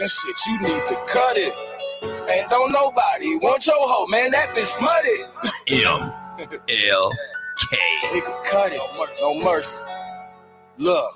and shit, you need to cut it. And don't nobody want your hoe, man, that bitch smutty. MLK. Nigga, cut it, no mercy. Look.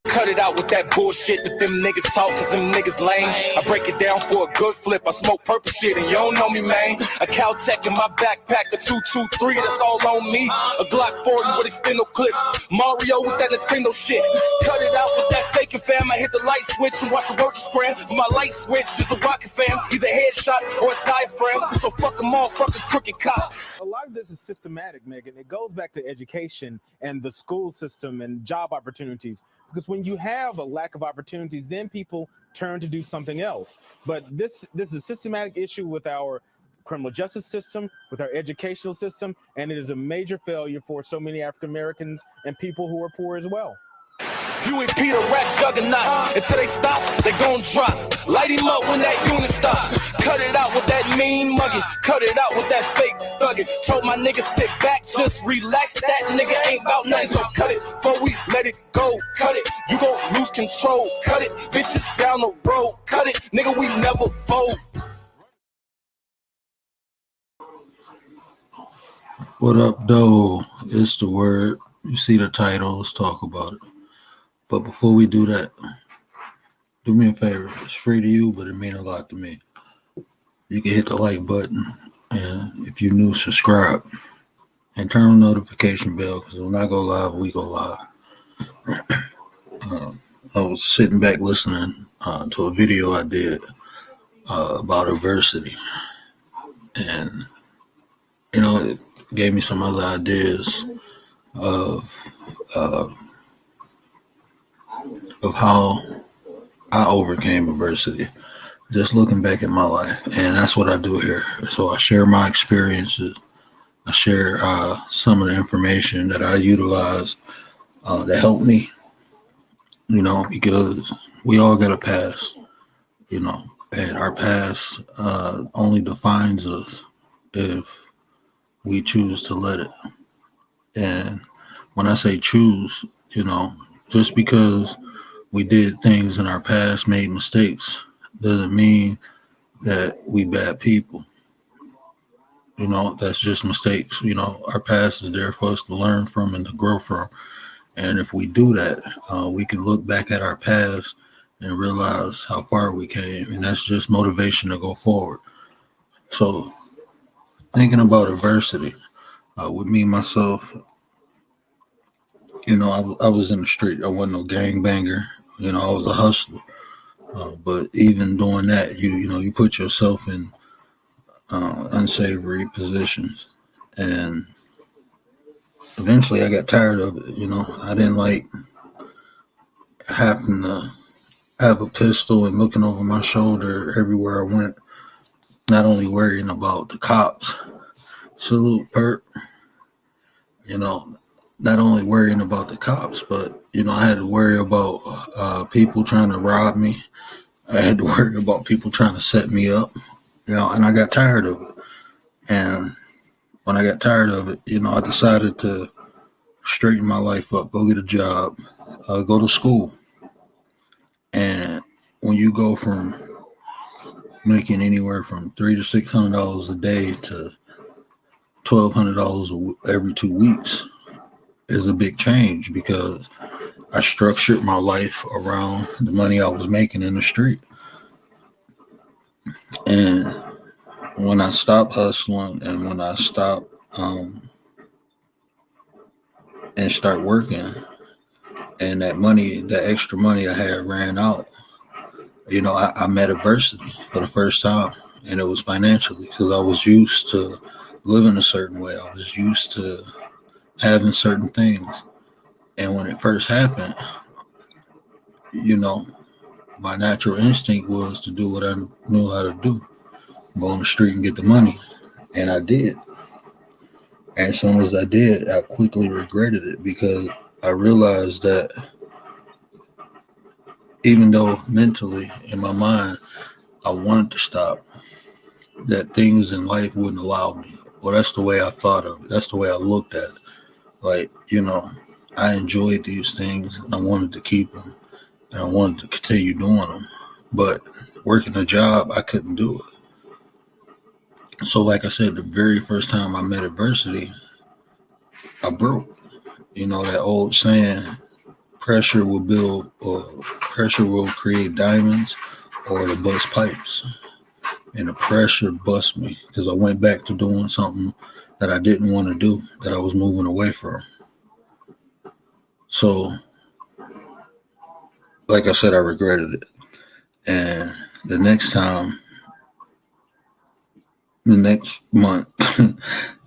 Cut it out with that bullshit that them niggas talk, cause them niggas lame. I break it down for a good flip. I smoke purple shit and you don't know me, man. A Caltech in my backpack, a 223, that's all on me. A Glock 40 with extendo clips. Mario with that Nintendo shit. Cut it out with that faking fam. I hit the light switch and watch the road scram. My light switch is a rocket fam. Either headshots or it's diaphragm. So fuck them all, fucking crooked cop. A lot of this is systematic, Megan. It goes back to education and the school system and job opportunities. Because when you have a lack of opportunities, then people turn to do something else. But this is a systematic issue with our criminal justice system, with our educational system, and it is a major failure for so many African Americans and people who are poor as well. You and Peter rap juggernaut. Until they stop, they gon' drop. Light him up when that unit stop. Cut it out with that mean mugging. Cut it out with that fake thugging. Told my niggas sit back, just relax. That nigga ain't about nothing, so cut it before we let it go. Cut it, you gon' lose control. Cut it, bitches down the road. Cut it, nigga, we never fold. What up, though? It's the word. You see the title, let's talk about it. But before we do that, do me a favor. It's free to you, but it means a lot to me. You can hit the like button, and if you're new, subscribe. And turn on the notification bell, because when I go live, we go live. I was sitting back listening to a video I did about adversity. And, you know, it gave me some other ideas of how I overcame adversity, just looking back at my life. And that's what I do here. So I share my experiences. I share some of the information that I utilize that helped me, you know, because we all got a past, you know, and our past only defines us if we choose to let it. And when I say choose, you know, just because we did things in our past, made mistakes, doesn't mean that we bad people. You know, that's just mistakes. You know, our past is there for us to learn from and to grow from. And if we do that, we can look back at our past and realize how far we came. And that's just motivation to go forward. So thinking about adversity, with me, myself, you know, I was in the street. I wasn't no gangbanger. You know, I was a hustler. But even doing that, you know, you put yourself in unsavory positions. And eventually I got tired of it. You know, I didn't like having to have a pistol and looking over my shoulder everywhere I went, not only worrying about the cops, salute, perp, you know, not only worrying about the cops, but, you know, I had to worry about people trying to rob me. I had to worry about people trying to set me up, you know, and I got tired of it. And when I got tired of it, you know, I decided to straighten my life up, go get a job, go to school. And when you go from making anywhere from $300 to $600 a day to $1,200 every 2 weeks, is a big change, because I structured my life around the money I was making in the street. And when I stopped hustling and when I stopped and start working, and that money, that extra money I had ran out, you know, I met adversity for the first time, and it was financially, because I was used to living a certain way. I was used to having certain things. And when it first happened, you know, my natural instinct was to do what I knew how to do, go on the street and get the money. And I did. And as soon as I did, I quickly regretted it, because I realized that even though mentally in my mind I wanted to stop, that things in life wouldn't allow me. Well, that's the way I thought of it. That's the way I looked at it. Like, you know, I enjoyed these things and I wanted to keep them. and I wanted to continue doing them. But working a job, I couldn't do it. So, like I said, the very first time I met adversity, I broke. You know that old saying, pressure will build, or pressure will create diamonds, or the bust pipes. And the pressure bust me because I went back to doing something that I didn't want to do, that I was moving away from. So, like I said, I regretted it. And the next month,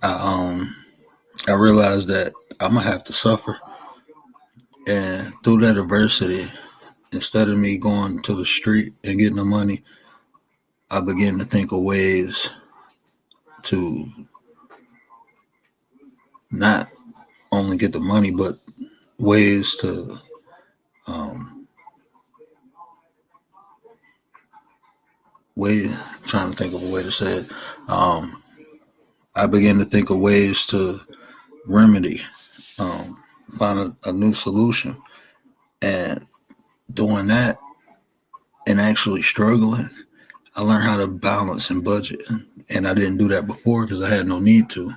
I realized that I'm gonna have to suffer. And through that adversity, instead of me going to the street and getting the money, I began to think of ways to not only get the money, but ways to trying to think of a way to say it. I began to think of ways to remedy, find a new solution, and doing that and actually struggling, I learned how to balance and budget. And I didn't do that before because I had no need to.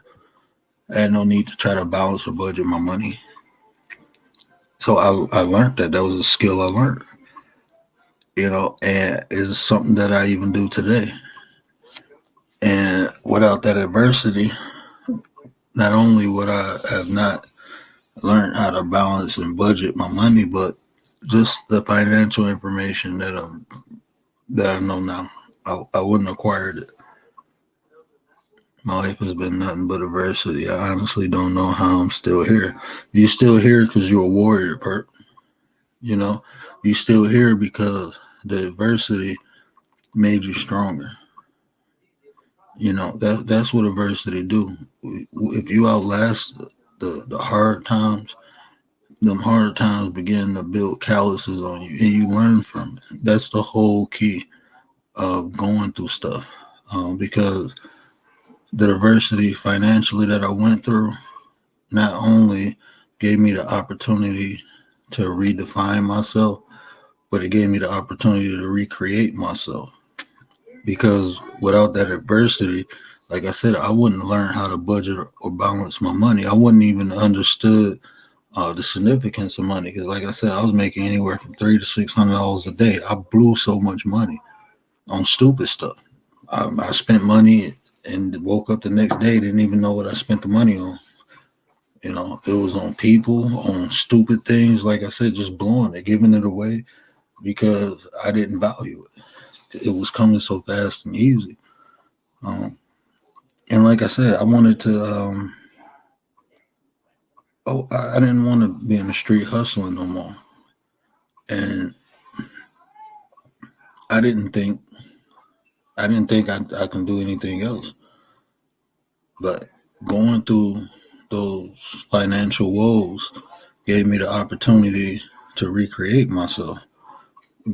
I had no need to try to balance or budget my money. So I learned that. That was a skill I learned, and it's something that I even do today. And without that adversity, not only would I have not learned how to balance and budget my money, but just the financial information that I know now, I wouldn't have acquired it. My life has been nothing but adversity. I honestly don't know how I'm still here. You still here because you're a warrior, Perk. You still here because the adversity made you stronger. That's what adversity do. If you outlast the hard times, them hard times begin to build calluses on you, and you learn from it. That's the whole key of going through stuff, because the adversity financially that I went through not only gave me the opportunity to redefine myself, but it gave me the opportunity to recreate myself. Because without that adversity, like I said, I wouldn't learn how to budget or balance my money. I wouldn't even understood the significance of money. Because, like I said, I was making anywhere from $300 to $600 a day. I blew so much money on stupid stuff. I spent money and woke up the next day, didn't even know what I spent the money on. It was on people, on stupid things. Like I said, just blowing it, giving it away because I didn't value it. It was coming so fast and easy. And like I said, I wanted to, I didn't want to be in the street hustling no more. And I didn't think I can do anything else. But going through those financial woes gave me the opportunity to recreate myself,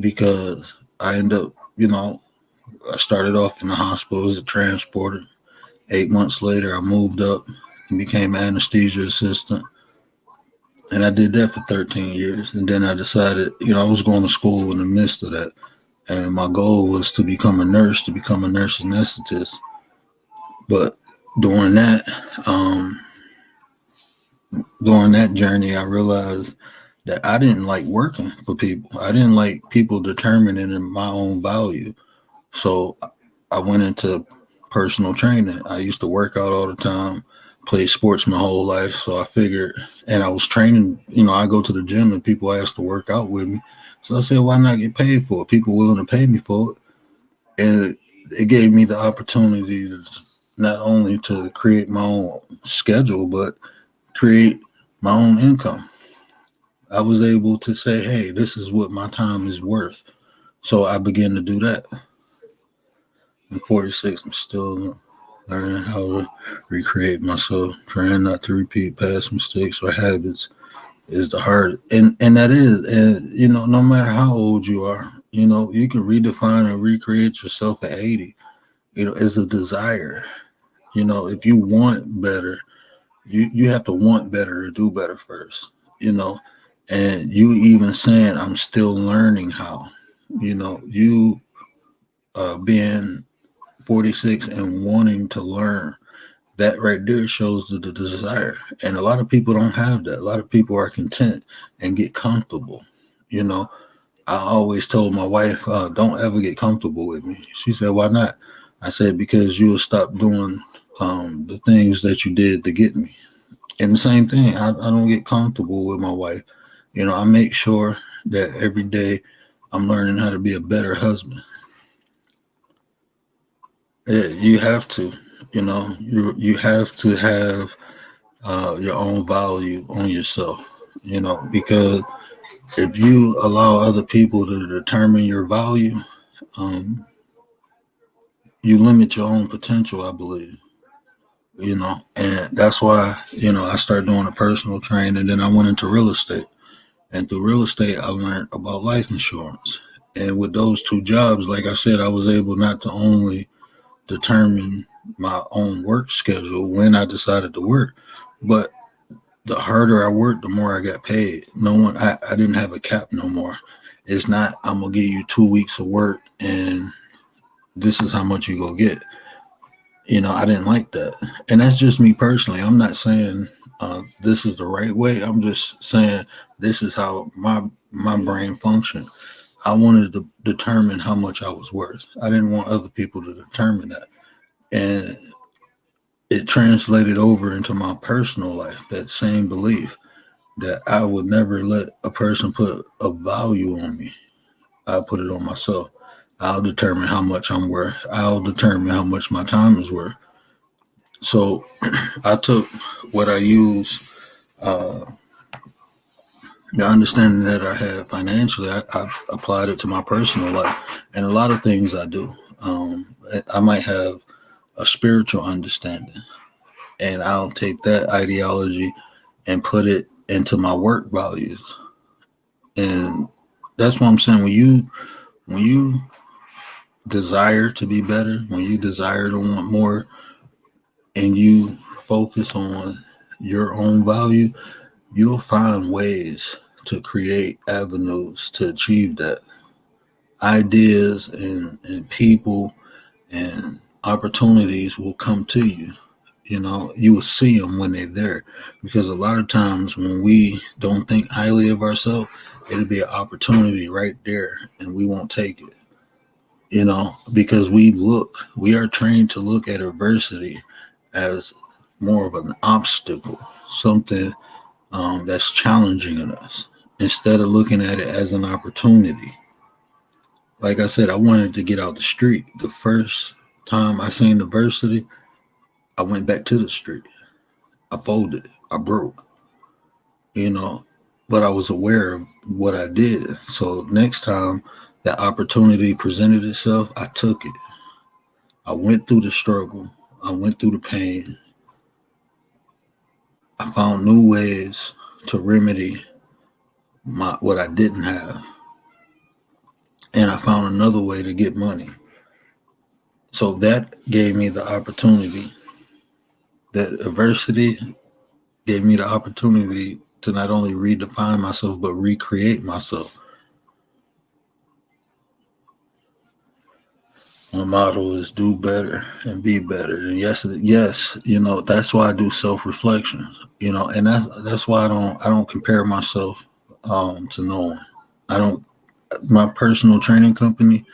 because I ended up, I started off in the hospital as a transporter. 8 months later, I moved up and became an anesthesia assistant. And I did that for 13 years. And then I decided, I was going to school in the midst of that. And my goal was to become a nurse anesthetist. But during that journey, I realized that I didn't like working for people. I didn't like people determining my own value. So I went into personal training. I used to work out all the time, played sports my whole life. So I figured, and I was training, I go to the gym and people ask to work out with me. So I said, why not get paid for it? People willing to pay me for it. And it gave me the opportunity to not only to create my own schedule, but create my own income. I was able to say, hey, this is what my time is worth. So I began to do that. I'm 46. I'm still learning how to recreate myself, trying not to repeat past mistakes or habits is the hardest. And that is, and no matter how old you are, you can redefine and recreate yourself at 80. It's a desire. If you want better, you have to want better to do better first. And you even saying, I'm still learning how, you being 46 and wanting to learn, that right there shows the desire. And a lot of people don't have that. A lot of people are content and get comfortable. You know, I always told my wife, don't ever get comfortable with me. She said, why not? I said, because you will stop doing the things that you did to get me. And the same thing, I don't get comfortable with my wife. I make sure that every day I'm learning how to be a better husband. You have to, you have to have your own value on yourself, because if you allow other people to determine your value, um, you limit your own potential, I believe. And that's why, I started doing a personal training, and then I went into real estate. And through real estate, I learned about life insurance. And with those two jobs, like I said, I was able not to only determine my own work schedule when I decided to work, but the harder I worked, the more I got paid. I didn't have a cap no more. It's not, I'm going to give you 2 weeks of work and this is how much you go get. I didn't like that. And that's just me personally. I'm not saying this is the right way. I'm just saying this is how my brain functioned. I wanted to determine how much I was worth. I didn't want other people to determine that. And it translated over into my personal life, that same belief that I would never let a person put a value on me. I put it on myself. I'll determine how much I'm worth. I'll determine how much my time is worth. So I took what I use, the understanding that I had financially, I applied it to my personal life. And a lot of things I do. I might have a spiritual understanding, and I'll take that ideology and put it into my work values. And that's what I'm saying. When you desire to be better, when you desire to want more, and you focus on your own value, you'll find ways to create avenues to achieve that. Ideas and people and opportunities will come to you. You will see them when they're there, because a lot of times when we don't think highly of ourselves, it'll be an opportunity right there and we won't take it. Because we are trained to look at adversity as more of an obstacle, something that's challenging in us, instead of looking at it as an opportunity. Like I said, I wanted to get out the street. The first time I seen adversity, I went back to the street. I folded. I broke. But I was aware of what I did. So next time that opportunity presented itself, I took it. I went through the struggle. I went through the pain. I found new ways to remedy what I didn't have. And I found another way to get money. So that gave me the opportunity. That adversity gave me the opportunity to not only redefine myself, but recreate myself. My motto is do better and be better. And yes, that's why I do self-reflection. And that's why I don't compare myself to no one. I don't. My personal training company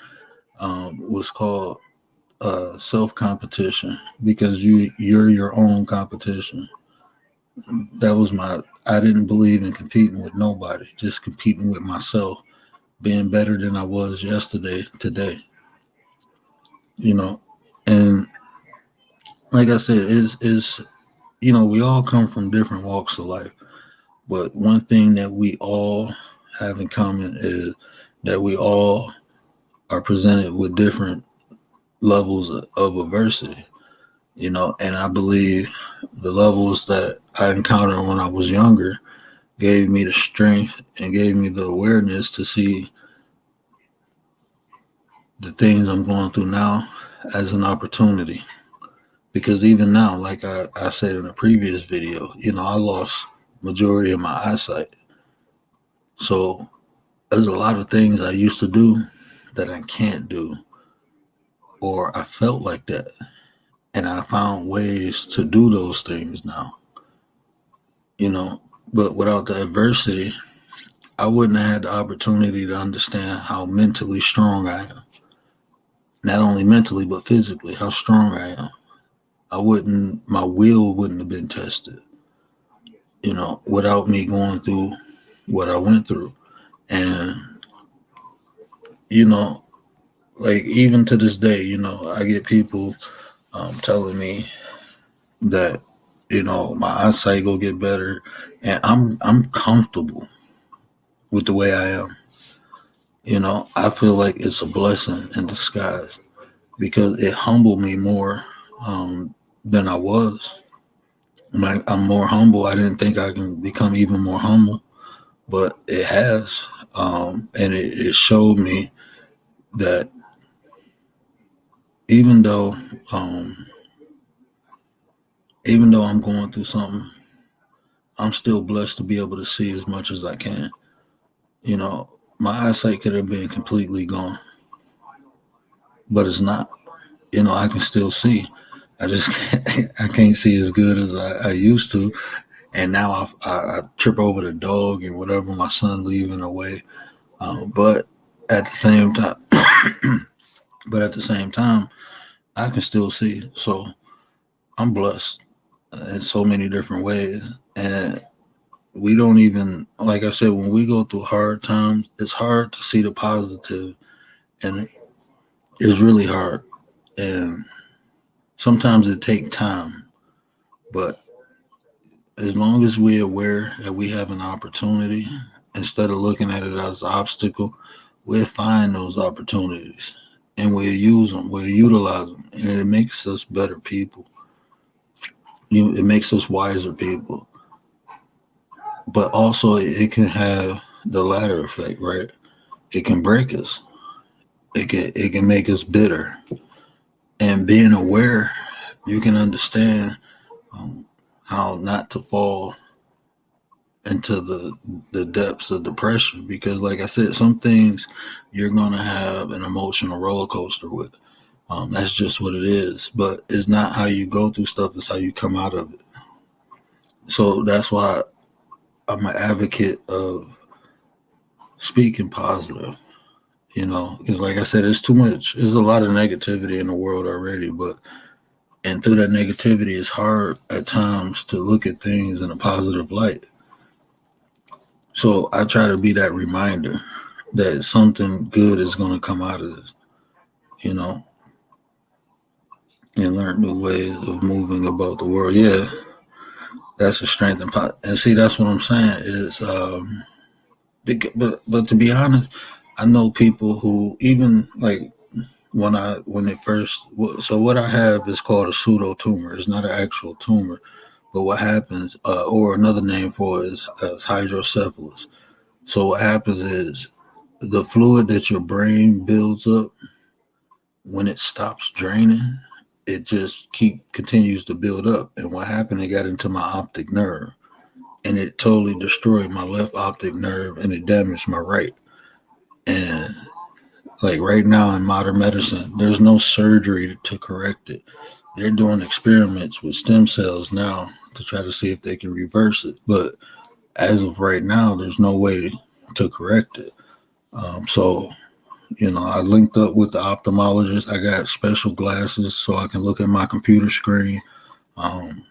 was called Self Competition, because you're your own competition. That was I didn't believe in competing with nobody, just competing with myself, being better than I was yesterday, today. And like I said, is we all come from different walks of life, but one thing that we all have in common is that we all are presented with different levels of adversity, and I believe the levels that I encountered when I was younger gave me the strength and gave me the awareness to see the things I'm going through now as an opportunity. Because even now, like I said in a previous video, I lost majority of my eyesight. So there's a lot of things I used to do that I can't do, or I felt like that. And I found ways to do those things now, you know. But without the adversity, I wouldn't have had the opportunity to understand how mentally strong I am. Not only mentally, but physically, how strong I am. My will wouldn't have been tested, you know, without me going through what I went through. And, you know, like even to this day, you know, I get people telling me that, you know, my eyesight will get better, and I'm comfortable with the way I am. You know, I feel like it's a blessing in disguise because it humbled me more than I was. I'm more humble. I didn't think I can become even more humble, but it has, and it showed me that even though um, even though I'm going through something, I'm still blessed to be able to see as much as I can. You know, my eyesight could have been completely gone, but it's not. You know, I can still see. I just I can't see as good as I used to. And now I trip over the dog and whatever my son leaving away. But at the same time, I can still see. So I'm blessed in so many different ways. And we don't even, like I said, when we go through hard times, it's hard to see the positive, and it's really hard. And sometimes it takes time, but as long as we're aware that we have an opportunity, instead of looking at it as an obstacle, we'll find those opportunities and we'll use them, we'll utilize them, and it makes us better people. It makes us wiser people. But also, it can have the latter effect, right? It can break us. It can make us bitter. And being aware, you can understand um, how not to fall into the depths of depression, because like I said, some things you're going to have an emotional roller coaster with. That's just what it is, but it's not how you go through stuff, it's how you come out of it. So that's why I'm an advocate of speaking positive, you know, because like I said, there's a lot of negativity in the world already, but and through that negativity, it's hard at times to look at things in a positive light. So I try to be that reminder that something good is going to come out of this, you know, and learn new ways of moving about the world. Yeah, that's a strength and see, that's what I'm saying is, but to be honest, I know people who even like when it first, so what I have is called a pseudo tumor. It's not an actual tumor, but what happens, or another name for it is hydrocephalus. So what happens is the fluid that your brain builds up, when it stops draining, it just continues to build up. And what happened? It got into my optic nerve, and it totally destroyed my left optic nerve, and it damaged my right. And like right now in modern medicine, there's no surgery to correct it. They're doing experiments with stem cells now to try to see if they can reverse it. But as of right now, there's no way to correct it. So, you know, I linked up with the ophthalmologist. I got special glasses so I can look at my computer screen. Um,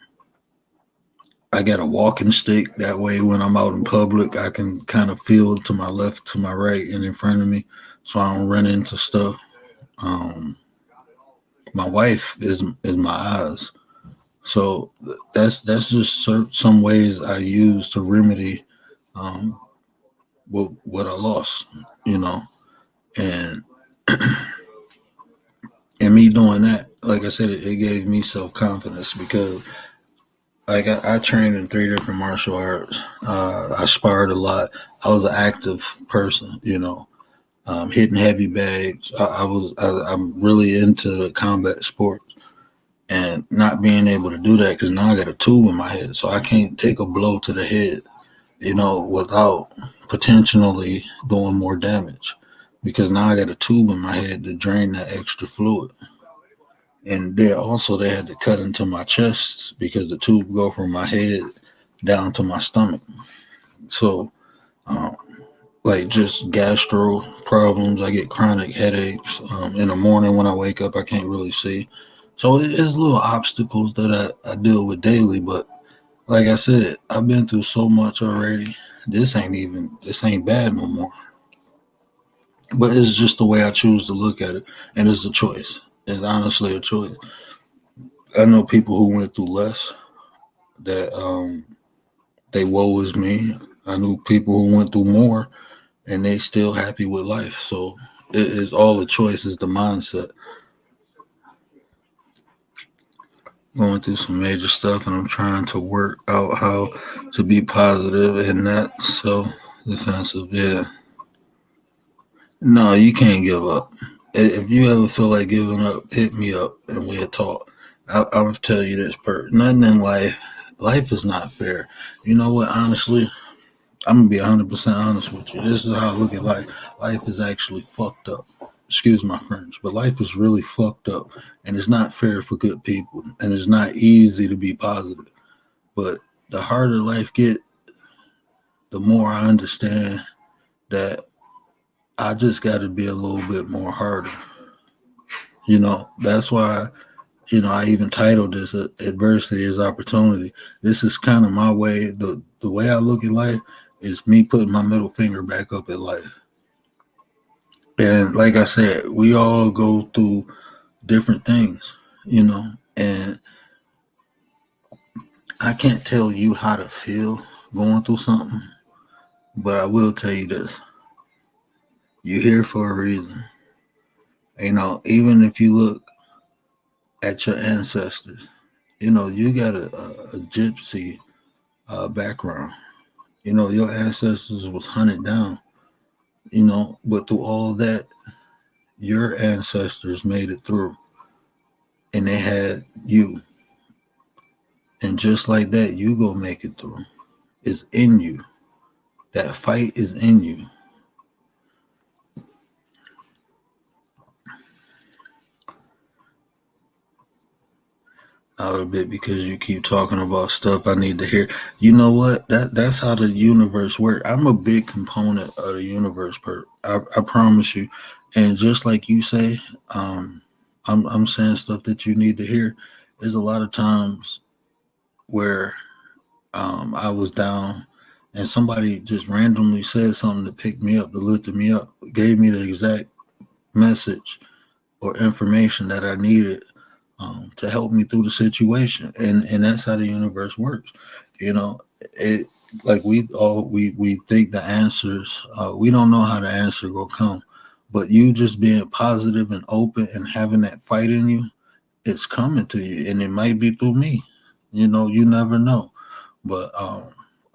I got a walking stick. That way, when I'm out in public, I can kind of feel to my left, to my right, and in front of me, so I don't run into stuff. Um, my wife is my eyes. So that's just some ways I use to remedy um, what I lost, you know, and and me doing that, like I said, it gave me self confidence because like I trained in 3 different martial arts. I sparred a lot. I was an active person, you know, hitting heavy bags. I'm really into the combat sports, and not being able to do that because now I got a tube in my head, so I can't take a blow to the head without potentially doing more damage. Because now I got a tube in my head to drain that extra fluid. And then also they had to cut into my chest because the tube go from my head down to my stomach. So, um, like just gastro problems. I get chronic headaches. In the morning when I wake up, I can't really see. So it's little obstacles that I deal with daily. But like I said, I've been through so much already. This ain't bad no more. But it's just the way I choose to look at it, and it's a choice. It's honestly a choice. I know people who went through less that they woe is me. I knew people who went through more and they still happy with life. So it is all a choice, is the mindset. Going through some major stuff and I'm trying to work out how to be positive and not so defensive. Yeah. No, you can't give up. If you ever feel like giving up, hit me up and we'll talk. I will tell you this, nothing in life is not fair. You know what? Honestly, I'm gonna be 100% honest with you. This is how I look at life. Life is actually fucked up. Excuse my French, but life is really fucked up, and it's not fair for good people, and it's not easy to be positive. But the harder life get, the more I understand that I just got to be a little bit more harder. That's why I even titled this "Adversity is Opportunity." This is kind of my way. The way I look at life is me putting my middle finger back up at life. And like I said, we all go through different things, and I can't tell you how to feel going through something, but I will tell you this: you're here for a reason. Even if you look at your ancestors, you got a gypsy background. Your ancestors was hunted down. But through all that, your ancestors made it through, and they had you. And just like that, you go make it through. It's in you. That fight is in you. Out a bit because you keep talking about stuff I need to hear. You know what? That's how the universe works. I'm a big component of the universe, I promise you. And just like you say, I'm saying stuff that you need to hear. There's a lot of times where I was down and somebody just randomly said something to pick me up, to lift me up, gave me the exact message or information that I needed to help me through the situation. And that's how the universe works. It like we think the answers, we don't know how the answer will come, but you just being positive and open and having that fight in you, it's coming to you, and it might be through me. You never know. But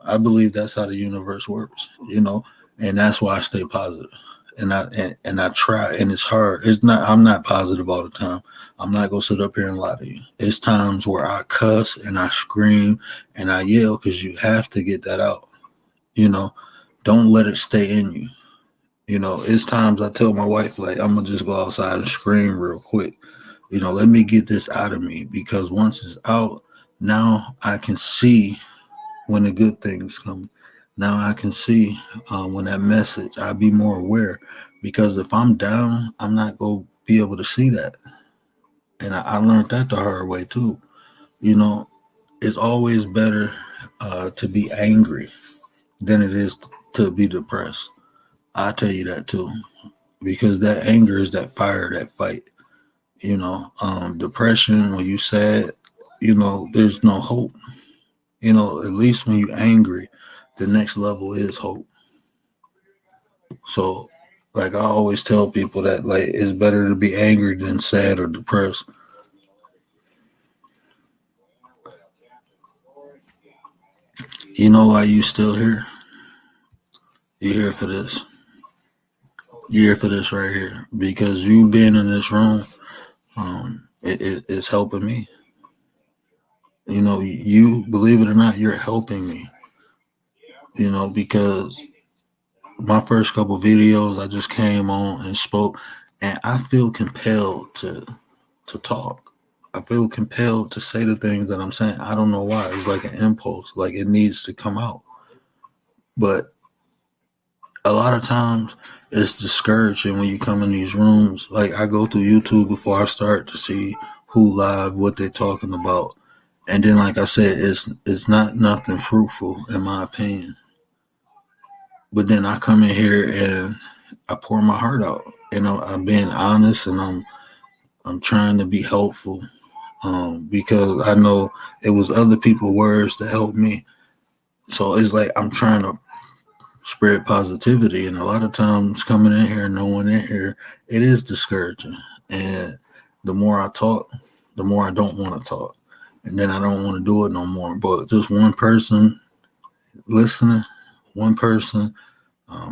I believe that's how the universe works, and that's why I stay positive. And I try, and it's hard. I'm not positive all the time. I'm not gonna sit up here and lie to you. It's times where I cuss and I scream and I yell because you have to get that out. Don't let it stay in you. It's times I tell my wife, like, I'm gonna just go outside and scream real quick. Let me get this out of me, because once it's out, now I can see when the good things come. Now I can see when that message, I'll be more aware, because if I'm down, I'm not going to be able to see that. And I learned that the hard way too. It's always better to be angry than it is to be depressed. I tell you that too, because that anger is that fire, that fight. Depression, when you sad, there's no hope. At least when you're angry, the next level is hope. So, like, I always tell people that, like, it's better to be angry than sad or depressed. You know why you still here? You're here for this. You're here for this right here, because you being in this room, it's helping me. You believe it or not, you're helping me. because my first couple videos, I just came on and spoke, and I feel compelled to talk. I feel compelled to say the things that I'm saying. I don't know why. It's like an impulse, like it needs to come out. But a lot of times it's discouraging when you come in these rooms. Like I go through YouTube before I start to see who live, what they're talking about. And then like I said, it's not nothing fruitful in my opinion. But then I come in here and I pour my heart out. I'm being honest, and I'm trying to be helpful, because I know it was other people's words that helped me. So it's like I'm trying to spread positivity, and a lot of times coming in here, no one in here, it is discouraging. And the more I talk, the more I don't want to talk, and then I don't want to do it no more. But just one person listening, one person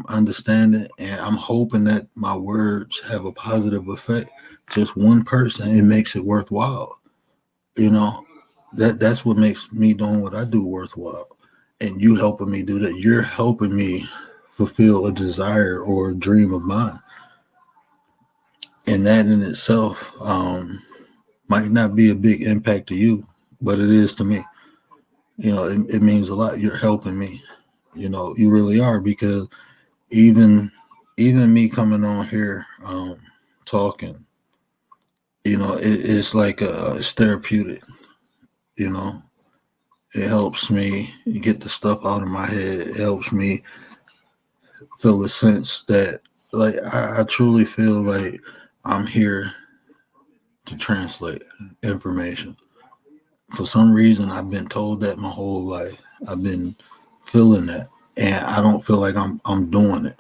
understanding, and I'm hoping that my words have a positive effect. Just one person, it makes it worthwhile. You know, that's what makes me doing what I do worthwhile. And you helping me do that. You're helping me fulfill a desire or a dream of mine. And that in itself might not be a big impact to you, but it is to me. It means a lot. You're helping me. You really are, because even me coming on here talking, it's like it's therapeutic. You know, it helps me get the stuff out of my head. It helps me feel a sense that, like, I truly feel like I'm here to translate information. For some reason, I've been told that my whole life. I've been feeling that, and I don't feel like I'm doing it.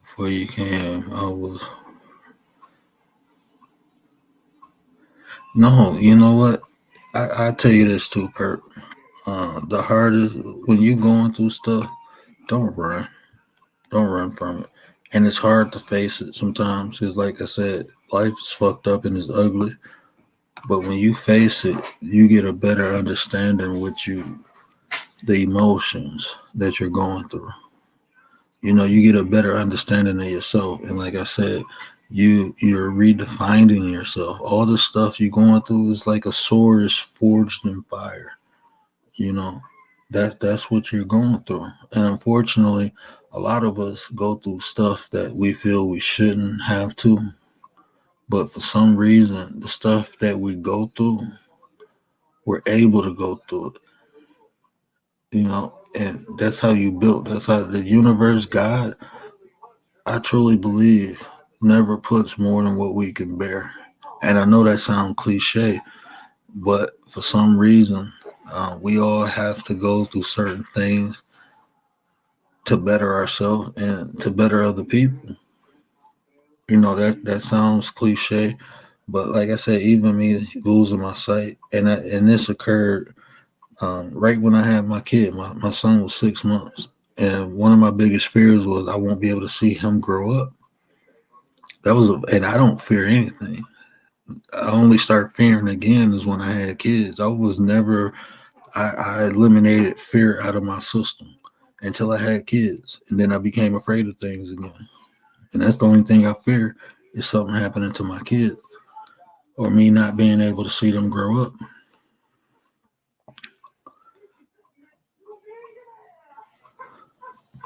Before you came, I was no. You know what? I tell you this too, Perk. The hardest when you going through stuff, don't run. Don't run from it. And it's hard to face it sometimes because, like I said, life is fucked up and it's ugly. But when you face it, you get a better understanding the emotions that you're going through. You get a better understanding of yourself. And like I said, you're redefining yourself. All the stuff you're going through is like a sword is forged in fire. You know, that's what you're going through. And unfortunately, a lot of us go through stuff that we feel we shouldn't have to, but for some reason the stuff that we go through, we're able to go through it. And that's how you built. That's how the universe, God, I truly believe, never puts more than what we can bear. And I know that sounds cliche, but for some reason, we all have to go through certain things to better ourselves and to better other people. That sounds cliche, but like I said, even me losing my sight, and this occurred right when I had my kid. My son was 6 months, and one of my biggest fears was I won't be able to see him grow up. And I don't fear anything. I only start fearing again is when I had kids. I eliminated fear out of my system until I had kids, and then I became afraid of things again. And that's the only thing I fear is something happening to my kids or me not being able to see them grow up.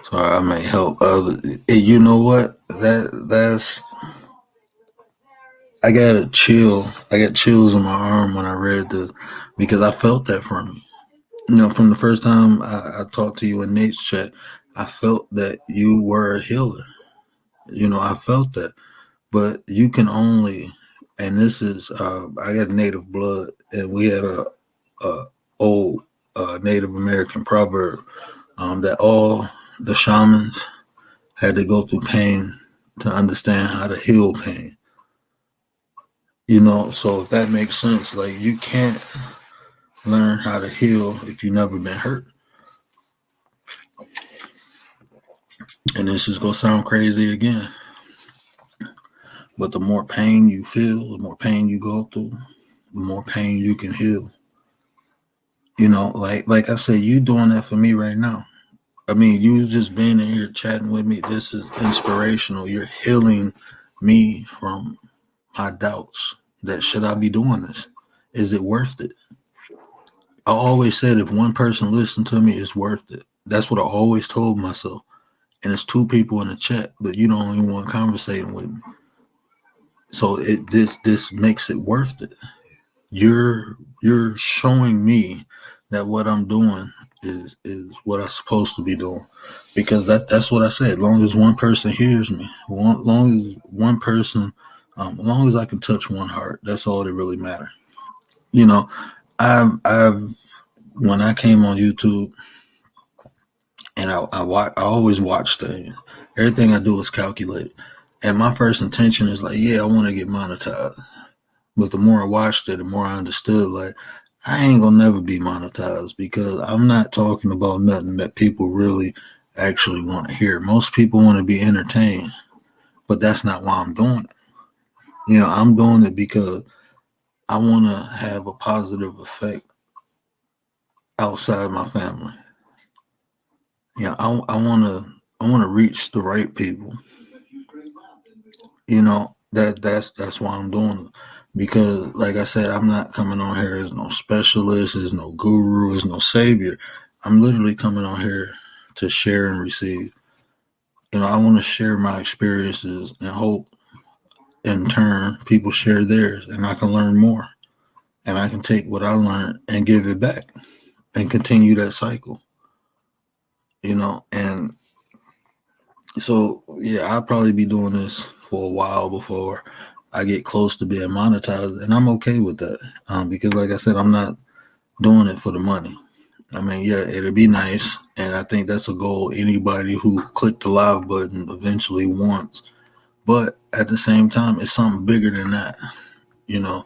So I may help others. And you know what? That's I got a chill. I got chills in my arm when I read this because I felt that from you. From the first time I talked to you in Nate's chat, I felt that you were a healer. I felt that. But you can only, and this is, I got native blood, and we had a old Native American proverb that all the shamans had to go through pain to understand how to heal pain. So if that makes sense, like you can't learn how to heal if you've never been hurt. And this is gonna sound crazy again, but the more pain you feel, the more pain you go through, the more pain you can heal. Like I said, you doing that for me right now. I mean, you just being in here chatting with me. This is inspirational. You're healing me from my doubts that should I be doing this? Is it worth it? I always said if one person listened to me, it's worth it. That's what I always told myself. And it's two people in the chat, but you don't even want conversating with me. So this makes it worth it. You're showing me that what I'm doing is what I'm supposed to be doing, because that's what I said. As long as one person hears me, long as one person, as long as I can touch one heart, that's all that really matters. You know, I've when I came on YouTube, and I always watch things. Everything I do is calculated, and my first intention is like, yeah, I want to get monetized. But the more I watched it, the more I understood, like, I ain't gonna never be monetized, because I'm not talking about nothing that people really actually want to hear. Most people want to be entertained, but that's not why I'm doing it. I'm doing it because I want to have a positive effect outside my family. I want to reach the right people. That's why I'm doing it. Because, like I said, I'm not coming on here as no specialist, as no guru, as no savior. I'm literally coming on here to share and receive. I want to share my experiences and hope in turn people share theirs, and I can learn more. And I can take what I learned and give it back and continue that cycle. And so, yeah, I'll probably be doing this for a while before I get close to being monetized, and I'm okay with that, because, like I said, I'm not doing it for the money. I mean, yeah, it'd be nice, and I think that's a goal anybody who clicked the live button eventually wants. But at the same time, it's something bigger than that, you know.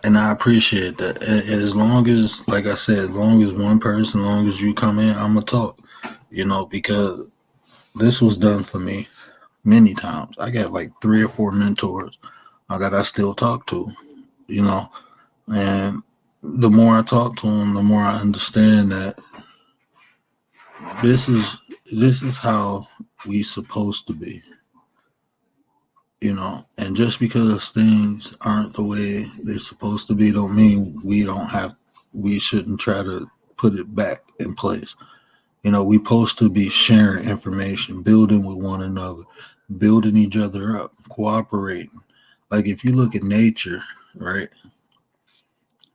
And I appreciate that. And as long as, like I said, as long as one person, as long as you come in, I'm gonna talk, because this was done for me many times. I got like 3 or 4 mentors that I still talk to, and the more I talk to them, the more I understand that this is how we supposed to be, and just because things aren't the way they're supposed to be don't mean we shouldn't try to put it back in place. We supposed to be sharing information, building with one another, building each other up, cooperating. Like, if you look at nature, right?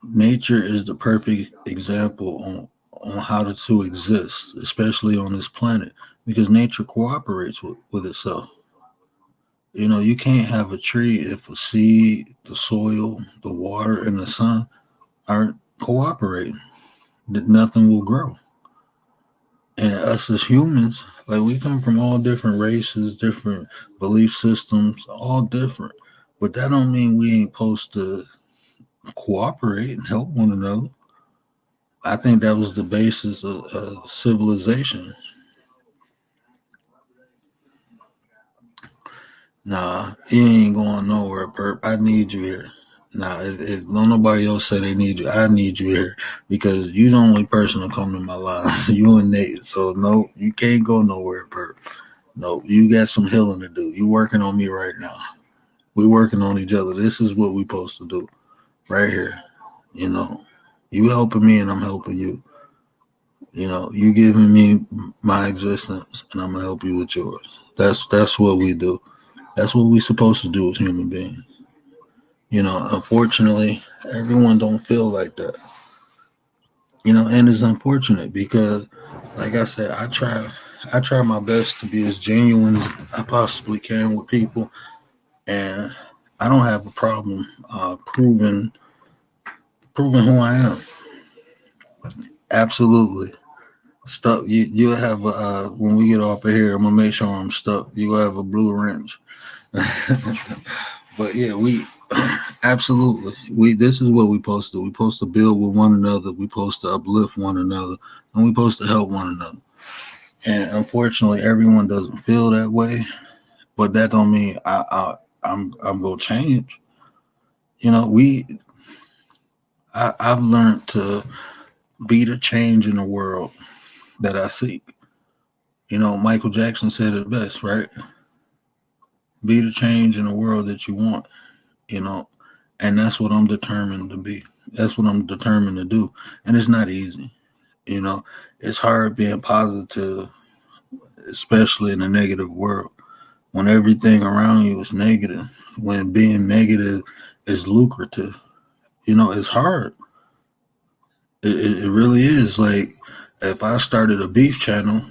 Nature is the perfect example on how to exist, especially on this planet, because nature cooperates with itself. You can't have a tree if a seed, the soil, the water, and the sun aren't cooperating. Nothing will grow. And us as humans, like, we come from all different races, different belief systems, all different. But that don't mean we ain't supposed to cooperate and help one another. I think that was the basis of civilization. Nah, you ain't going nowhere, Perp. I need you here. Nah, if don't nobody else say they need you, I need you here, because you the only person to come to my life. You and Nate. So no, you can't go nowhere, Perp. No, you got some healing to do. You working on me right now. We working on each other. This is what we supposed to do right here. You helping me and I'm helping you. You giving me my existence and I'm gonna help you with yours. That's what we do. That's what we supposed to do as human beings. Unfortunately, everyone don't feel like that. And it's unfortunate because, like I said, I try my best to be as genuine as I possibly can with people, and I don't have a problem proving who I am. Absolutely. Stuck. You'll have when we get off of here, I'm gonna make sure I'm stuck. You'll have a blue wrench. But yeah, we absolutely this is what we supposed to do. We supposed to build with one another. We supposed to uplift one another, and we supposed to help one another. And unfortunately, everyone doesn't feel that way. But that don't mean I'm gonna change. You know, I've learned to be the change in the world that I seek. You know, Michael Jackson said it best, right? Be the change in the world that you want. You know, and that's what I'm determined to be. That's what I'm determined to do. And it's not easy. You know, it's hard being positive, especially in a negative world. When everything around you is negative, when being negative is lucrative, you know, it's hard. It really is. Like, if I started a beef channel,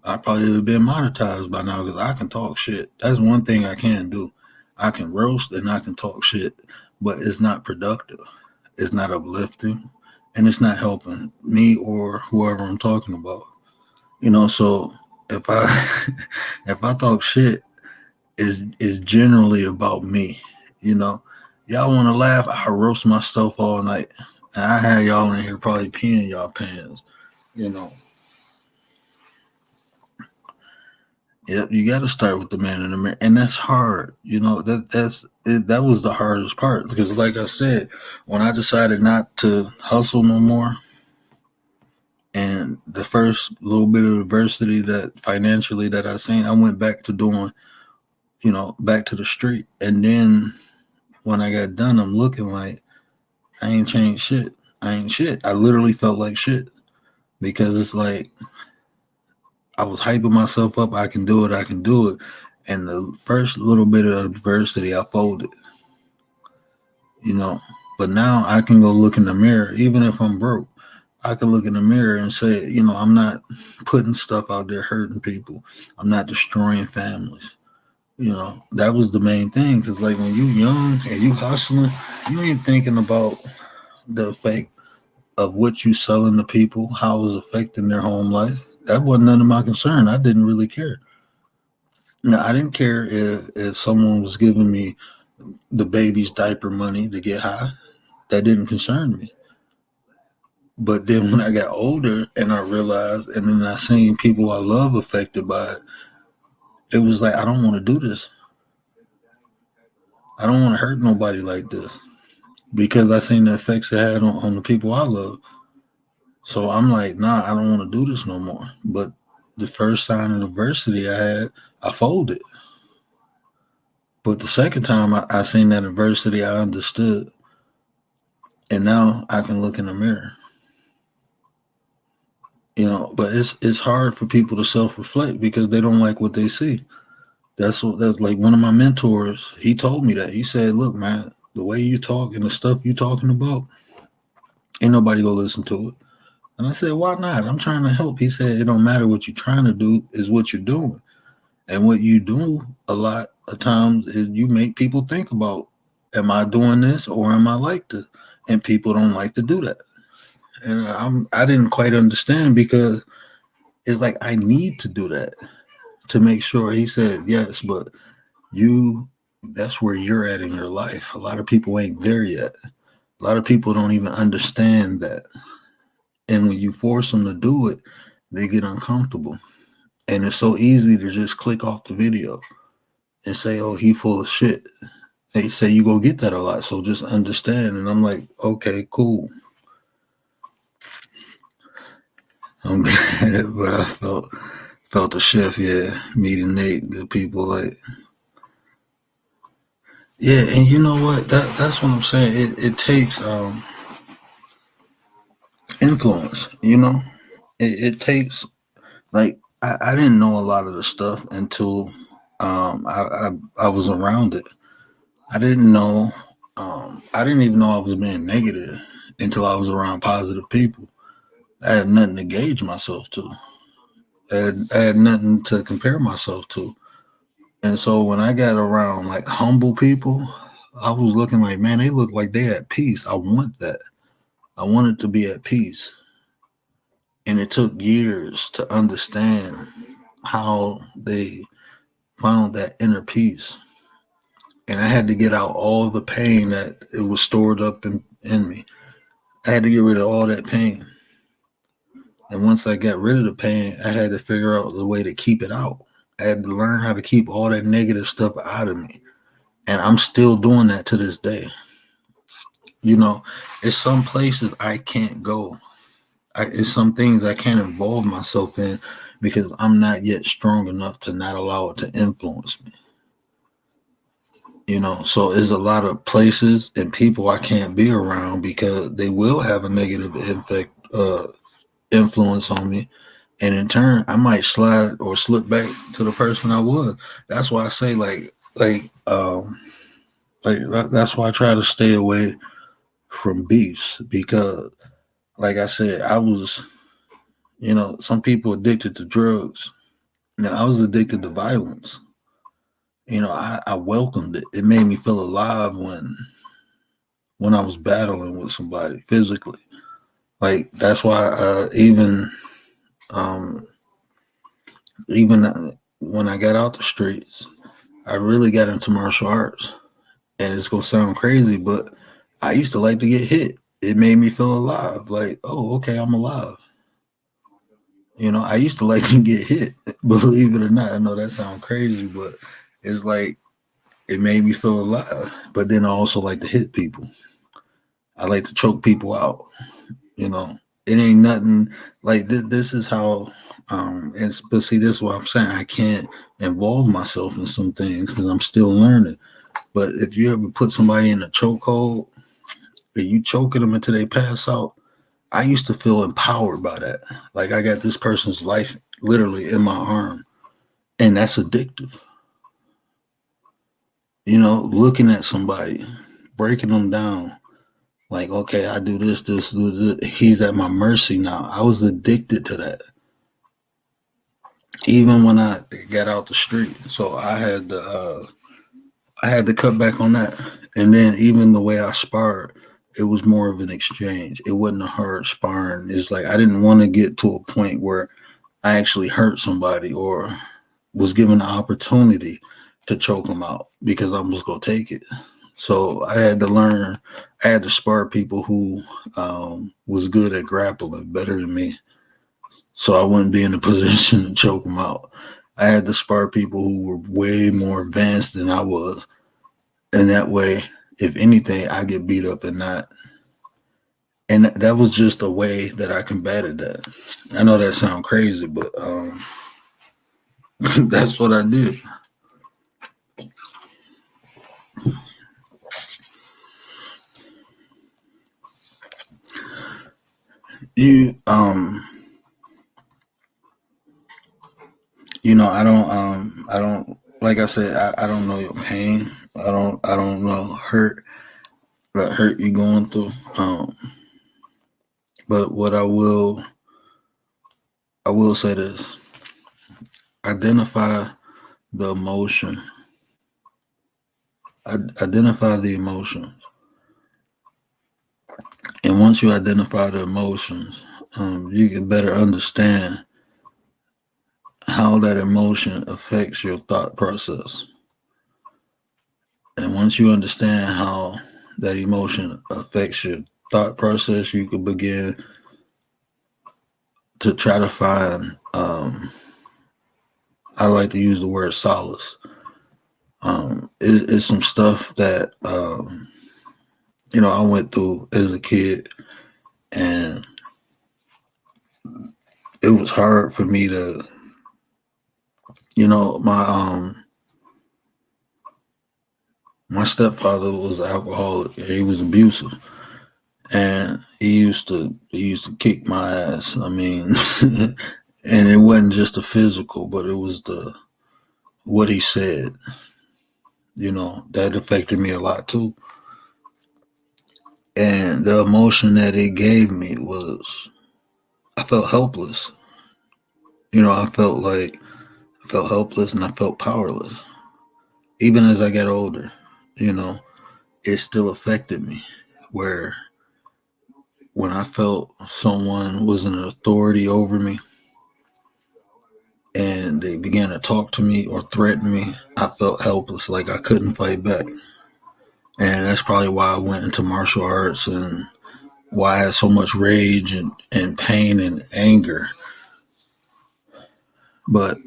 I probably would have been monetized by now because I can talk shit. That's one thing I can do. I can roast and I can talk shit, but it's not productive. It's not uplifting, and it's not helping me or whoever I'm talking about. You know, so if I if I talk shit, is generally about me. You know, y'all want to laugh? I roast myself all night, and I had y'all in here probably peeing y'all pants. You know, yep, you got to start with the man in the mirror, and that's hard. You know, that was the hardest part because, like I said, when I decided not to hustle no more, and the first little bit of adversity that financially that I seen, I went back to doing, you know, back to the street, and then when I got done, I'm looking like I ain't changed shit. I ain't shit. I literally felt like shit because it's like I was hyping myself up. I can do it. I can do it. And the first little bit of adversity, I folded, you know. But now I can go look in the mirror, even if I'm broke. I can look in the mirror and say, you know, I'm not putting stuff out there hurting people. I'm not destroying families. You know, that was the main thing. Because, like, when you young and you hustling, you ain't thinking about the effect of what you selling to people, how it was affecting their home life. That wasn't none of my concern. I didn't really care. Now, I didn't care if someone was giving me the baby's diaper money to get high. That didn't concern me. But then when I got older and I realized, and then I seen people I love affected by it, it was like, I don't want to do this. I don't want to hurt nobody like this because I seen the effects it had on the people I love. So I'm like, nah, I don't want to do this no more. But the first sign of adversity I had, I folded. But the second time I seen that adversity, I understood. And now I can look in the mirror. You know, but it's hard for people to self-reflect because they don't like what they see. That's like one of my mentors. He told me that. He said, "Look, man, the way you talk and the stuff you talking about, ain't nobody gonna listen to it." And I said, "Why not? I'm trying to help." He said, "It don't matter what you're trying to do, is what you're doing, and what you do a lot of times is you make people think about, am I doing this or am I like this?" And people don't like to do that. And I didn't quite understand because it's like I need to do that to make sure. He said, "Yes, but you that's where you're at in your life. A lot of people ain't there yet. A lot of people don't even understand that. And when you force them to do it, they get uncomfortable. And it's so easy to just click off the video and say, oh, he full of shit. They say you go get that a lot. So just understand." And I'm like, okay, cool. I'm glad, but I felt a shift, yeah. Meeting Nate, good people, like, yeah. And you know what? That's what I'm saying. It takes influence, you know. It takes, like, I didn't know a lot of the stuff until I was around it. I didn't know. I didn't even know I was being negative until I was around positive people. I had nothing to gauge myself to. I had nothing to compare myself to. And so when I got around like humble people, I was looking like, man, they look like they at peace. I want that. I wanted to be at peace. And it took years to understand how they found that inner peace. And I had to get out all the pain that it was stored up in me. I had to get rid of all that pain. And once I got rid of the pain, I had to figure out the way to keep it out. I had to learn how to keep all that negative stuff out of me. And I'm still doing that to this day. You know, it's some places I can't go. It's some things I can't involve myself in because I'm not yet strong enough to not allow it to influence me. You know, so there's a lot of places and people I can't be around because they will have a negative influence on me, and in turn, I might slide or slip back to the person I was. That's why I say that's why I try to stay away from beefs because, like I said, I was, some people addicted to drugs. Now I was addicted to violence. I welcomed it. It made me feel alive when I was battling with somebody physically. Like that's why um, even when I got out the streets, I really got into martial arts. And it's gonna sound crazy, but I used to like to get hit. It made me feel alive. Like, oh, okay, I'm alive. I used to like to get hit. Believe it or not, I know that sounds crazy, but it's like it made me feel alive. But then I also like to hit people. I like to choke people out. It ain't nothing like this is how but see, this is what I'm saying. I can't involve myself in some things because I'm still learning. But if you ever put somebody in a chokehold and you choking them until they pass out, I used to feel empowered by that. Like I got this person's life literally in my arm, and that's addictive. Looking at somebody, breaking them down, like, okay, I do this, he's at my mercy now. I was addicted to that. Even when I got out the street. So I had to cut back on that. And then even the way I sparred, it was more of an exchange. It wasn't a hard sparring. It's like I didn't want to get to a point where I actually hurt somebody or was given the opportunity to choke them out because I'm just going to take it. So I had to learn. I had to spar people who was good at grappling, better than me. So I wouldn't be in a position to choke them out. I had to spar people who were way more advanced than I was. And that way, if anything, I get beat up and not. And that was just a way that I combated that. I know that sounds crazy, but that's what I did. I don't, like I said, I don't know your pain. I don't know that hurt you going through. But what I will say this: identify the emotion. Identify the emotions, and once you identify the emotions, you can better understand how that emotion affects your thought process. And once you understand how that emotion affects your thought process, you can begin to try to find, I like to use the word solace. It's some stuff that, I went through as a kid, and it was hard for me to, my stepfather was an alcoholic and he was abusive, and he used to kick my ass. I mean, and it wasn't just the physical, but it was what he said. That affected me a lot too. And the emotion that it gave me was I felt helpless. I felt helpless and I felt powerless. Even as I got older, it still affected me. Where when I felt someone was an authority over me and they began to talk to me or threaten me, I felt helpless, like I couldn't fight back. And that's probably why I went into martial arts and why I had so much rage and pain and anger. But,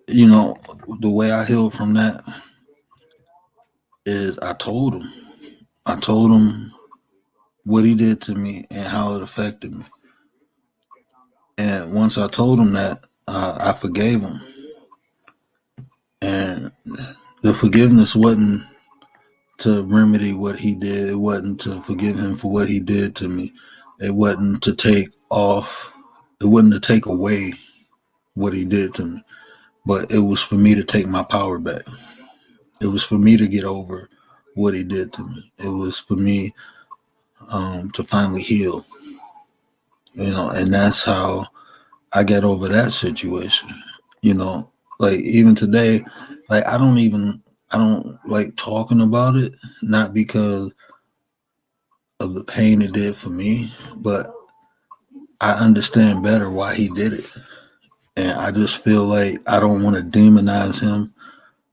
you know, the way I healed from that is I told him. I told him what he did to me and how it affected me. And once I told him that, I forgave him. And the forgiveness wasn't to remedy what he did. It wasn't to forgive him for what he did to me. It wasn't to take off. It wasn't to take away what he did to me. But it was for me to take my power back. It was for me to get over what he did to me. It was for me to finally heal. You know, and that's how I got over that situation. You know, like even today, like I don't like talking about it, not because of the pain it did for me, but I understand better why he did it. And I just feel like I don't want to demonize him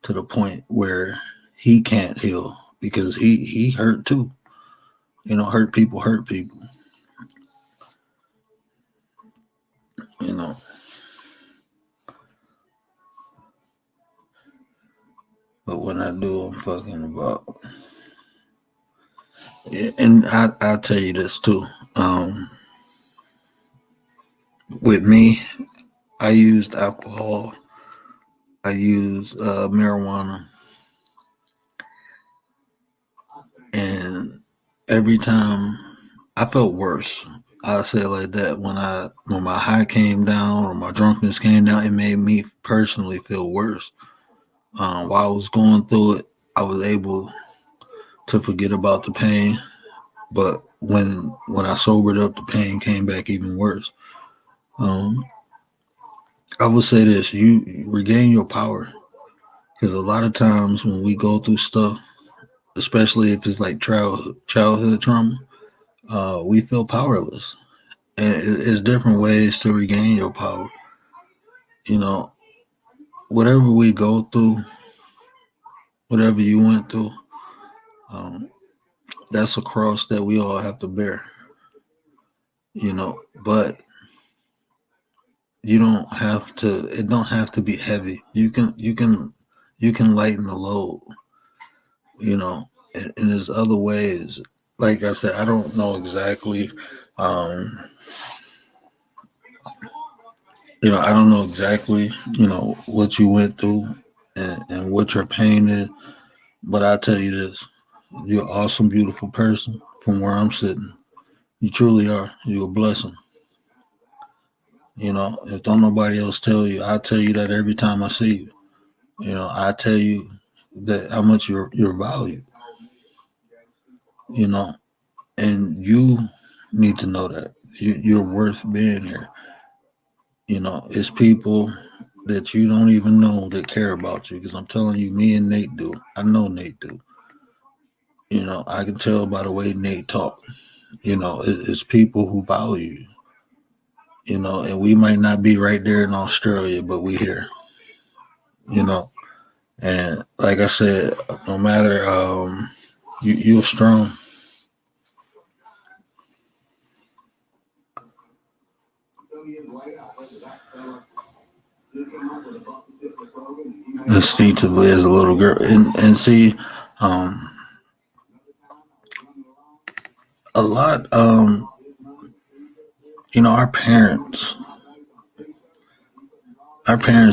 to the point where he can't heal because he hurt too. You know, hurt people, you know. But when I do, I'm fucking about. And I'll tell you this too. With me, I used alcohol. I used marijuana. And every time I felt worse. I say it like that. When my high came down or my drunkenness came down, it made me personally feel worse. While I was going through it, I was able to forget about the pain. But when I sobered up, the pain came back even worse. I would say this: you regain your power because a lot of times when we go through stuff, especially if it's like childhood trauma, we feel powerless. And it's different ways to regain your power. You know, whatever we go through, whatever you went through, that's a cross that we all have to bear. You know, but you don't have to. It don't have to be heavy. You can lighten the load. You know, and there's other ways. Like I said, I don't know exactly. Um, I don't know exactly. What you went through and what your pain is. But I tell you this: you're an awesome, beautiful person. From where I'm sitting, you truly are. You're a blessing. If don't nobody else tell you, I tell you that every time I see you. I tell you that how much you're valued. And you need to know that you're worth being here. It's people that you don't even know that care about you. Because I'm telling you, me and Nate do. I know Nate do. I can tell by the way Nate talk. It's people who value you. And we might not be right there in Australia, but we here. And like I said, no matter you're strong. Instinctively as a little girl, and see, a lot, our parents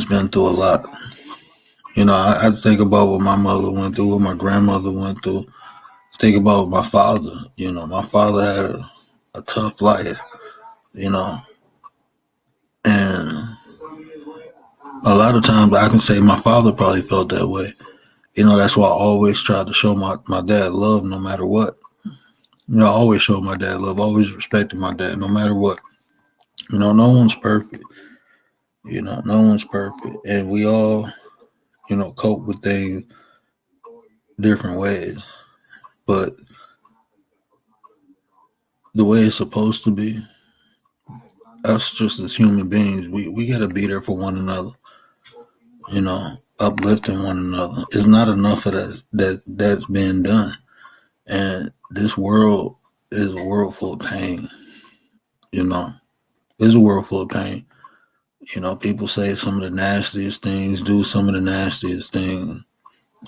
been through a lot. I think about what my mother went through, what my grandmother went through. Think about my father. My father had a tough life. And a lot of times I can say my father probably felt that way. That's why I always tried to show my dad love no matter what. I always showed my dad love, always respected my dad no matter what. No one's perfect. No one's perfect. And we all, cope with things different ways. But the way it's supposed to be, us just as human beings, we got to be there for one another. Uplifting one another. It's not enough of that's being done. And this world is a world full of pain. You know, it's a world full of pain. You know, people say some of the nastiest things, do some of the nastiest things,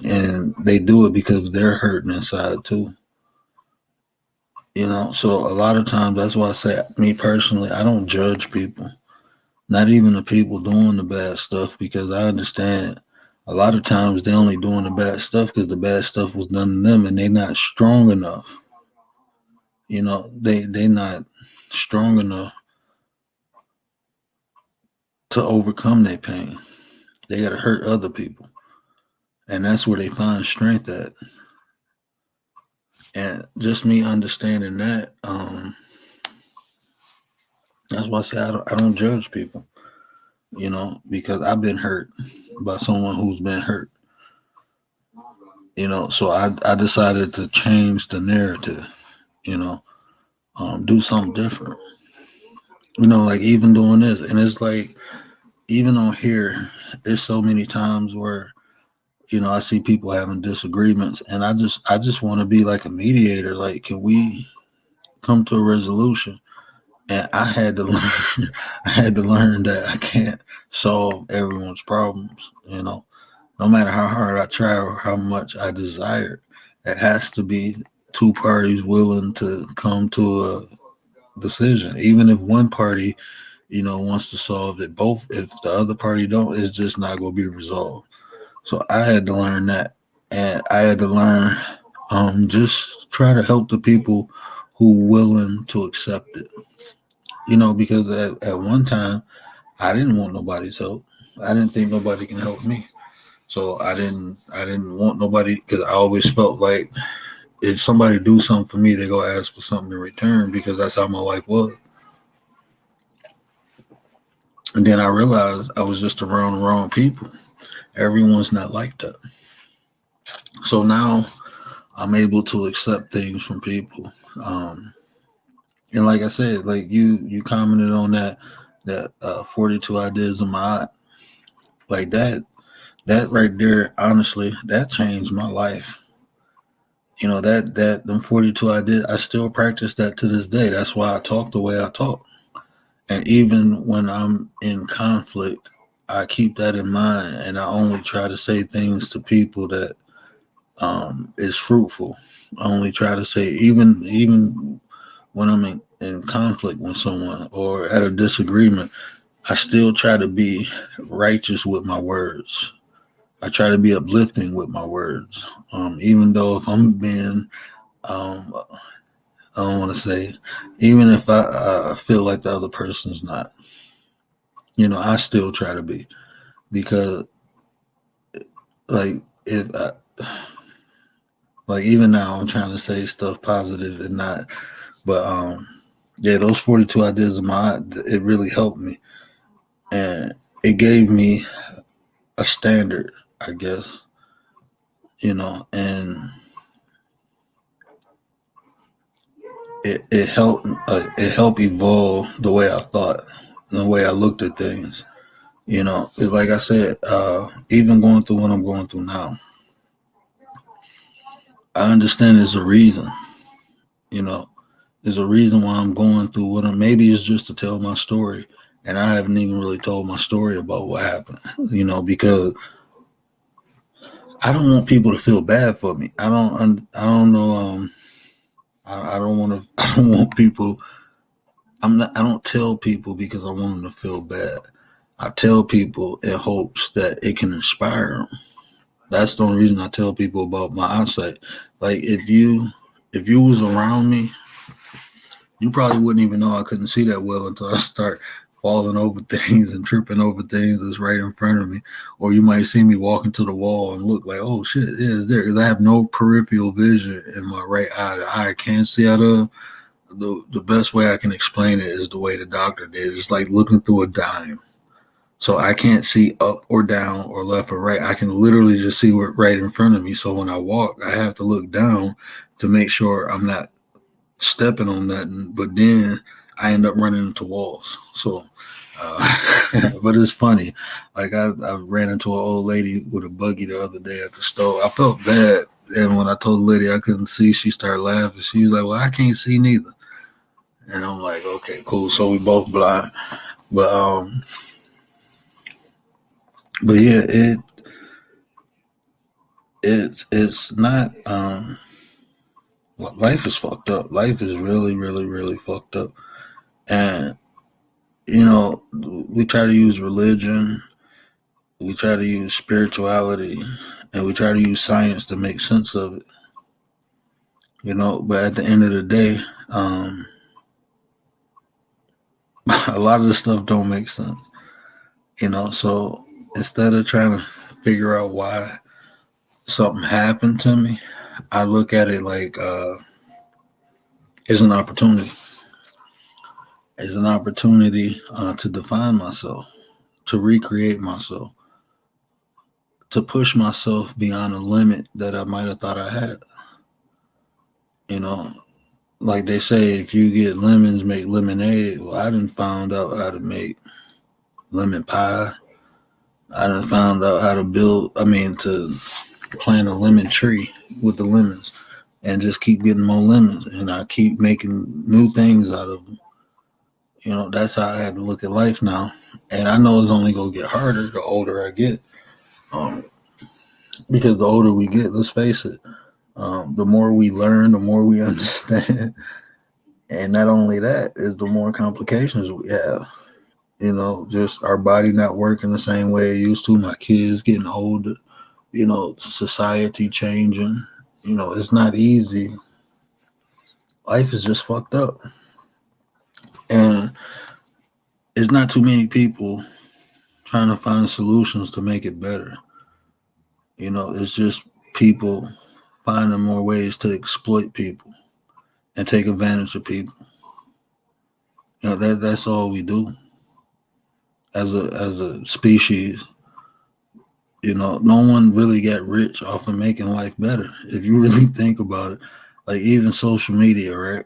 and they do it because they're hurting inside too. You know, so a lot of times that's why I say, me personally, I don't judge people, not even the people doing the bad stuff, because I understand a lot of times they only doing the bad stuff because the bad stuff was done to them and they not strong enough. You know, they not strong enough to overcome their pain. They got to hurt other people, and that's where they find strength at. And just me understanding that, that's why I say I don't judge people. You know, because I've been hurt by someone who's been hurt. You know, so I decided to change the narrative. You know, do something different. You know, like even doing this, and it's like even on here, there's so many times where, you know, I see people having disagreements, and I just want to be like a mediator. Like, can we come to a resolution? And I had to learn, I had to learn that I can't solve everyone's problems. You know, no matter how hard I try or how much I desire, it has to be two parties willing to come to a decision. Even if one party, you know, wants to solve it, both, if the other party don't, it's just not going to be resolved. So I had to learn that, and I had to learn, just try to help the people who willing to accept it. You know, because at one time I didn't want nobody's help. I didn't think nobody can help me. So I didn't want nobody, because I always felt like if somebody do something for me, they go ask for something in return, because that's how my life was. And then I realized I was just around the wrong people. Everyone's not like that. So now I'm able to accept things from people. And like I said, like you commented on that 42 ideas of my, like that right there, honestly, that changed my life. You know, that them 42 ideas, I still practice that to this day. That's why I talk the way I talk. And even when I'm in conflict, I keep that in mind, and I only try to say things to people that is fruitful. I only try to say, even when I'm in conflict with someone or at a disagreement, I still try to be righteous with my words. I try to be uplifting with my words. Even though if I'm being, I don't want to say, even if I feel like the other person's not, you know, I still try to be, because like if I, like even now I'm trying to say stuff positive and not, but yeah, those 42 ideas of mine, it really helped me, and it gave me a standard, I guess, you know, and it helped evolve the way I thought and the way I looked at things. You know, it's like I said, even going through what I'm going through now, I understand there's a reason. You know, there's a reason why I'm going through what I'm. Maybe it's just to tell my story, and I haven't even really told my story about what happened. You know, because I don't want people to feel bad for me. I don't know. I don't want to. I don't want people. I'm not. I don't tell people because I want them to feel bad. I tell people in hopes that it can inspire them. That's the only reason I tell people about my eyesight. Like if you was around me, you probably wouldn't even know I couldn't see that well until I start falling over things and tripping over things that's right in front of me. Or you might see me walking to the wall and look like, oh shit, it is there. Because I have no peripheral vision in my right eye. The eye I can see out of. The best way I can explain it is the way the doctor did. It's like looking through a dime. So I can't see up or down or left or right. I can literally just see what right in front of me. So when I walk, I have to look down to make sure I'm not stepping on nothing. But then I end up running into walls. So, but it's funny. Like I ran into an old lady with a buggy the other day at the store. I felt bad And when I told Lydia I couldn't see, she started laughing. She was like, "Well, I can't see neither." And I'm like, "Okay, cool." So we both blind. But yeah, it's not. Life is fucked up. Life is really, really, really fucked up. And we try to use religion, we try to use spirituality, and we try to use science to make sense of it. But at the end of the day, a lot of the stuff don't make sense. So instead of trying to figure out why something happened to me, I look at it like it's an opportunity. It's an opportunity to define myself, to recreate myself, to push myself beyond a limit that I might have thought I had. Like they say, if you get lemons, make lemonade. Well, I done found out how to make lemon pie. I done found out how to to plant a lemon tree with the lemons and just keep getting more lemons. And I keep making new things out of them. That's how I have to look at life now. And I know it's only going to get harder the older I get. Because the older we get, let's face it, the more we learn, the more we understand. And not only that, is the more complications we have. Just our body not working the same way it used to. My kids getting older, society changing. It's not easy. Life is just fucked up. And it's not too many people trying to find solutions to make it better. It's just people finding more ways to exploit people and take advantage of people. That's all we do as a species. No one really got rich off of making life better. If you really think about it, like even social media, right?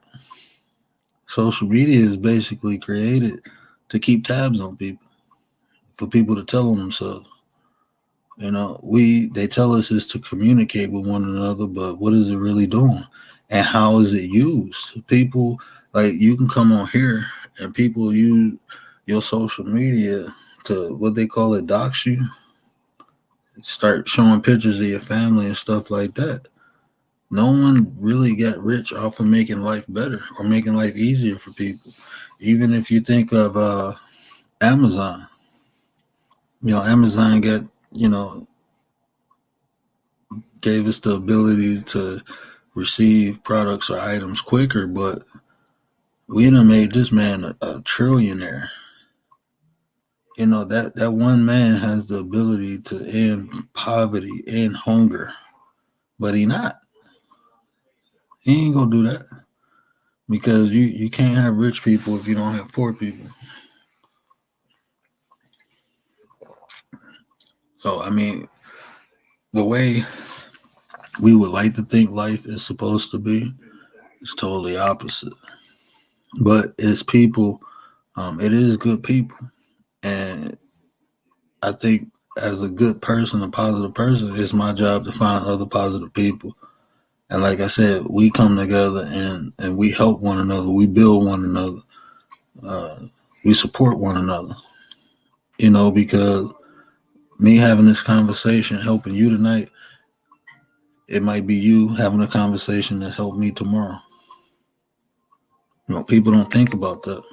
Social media is basically created to keep tabs on people, for people to tell on themselves. They tell us is to communicate with one another, but what is it really doing? And how is it used? People, like, you can come on here and people use your social media to, what they call it, dox you. Start showing pictures of your family and stuff like that. No one really got rich off of making life better or making life easier for people. Even if you think of Amazon, Amazon got, gave us the ability to receive products or items quicker, but we done made this man a trillionaire. That one man has the ability to end poverty and hunger, but he ain't gonna do that, because you can't have rich people if you don't have poor people. So the way we would like to think life is supposed to be is totally opposite. But it's people, it is good people. And I think as a good person, a positive person, it's my job to find other positive people. And like I said, we come together and we help one another. We build one another. We support one another. Because me having this conversation, helping you tonight, it might be you having a conversation that helped me tomorrow. People don't think about that.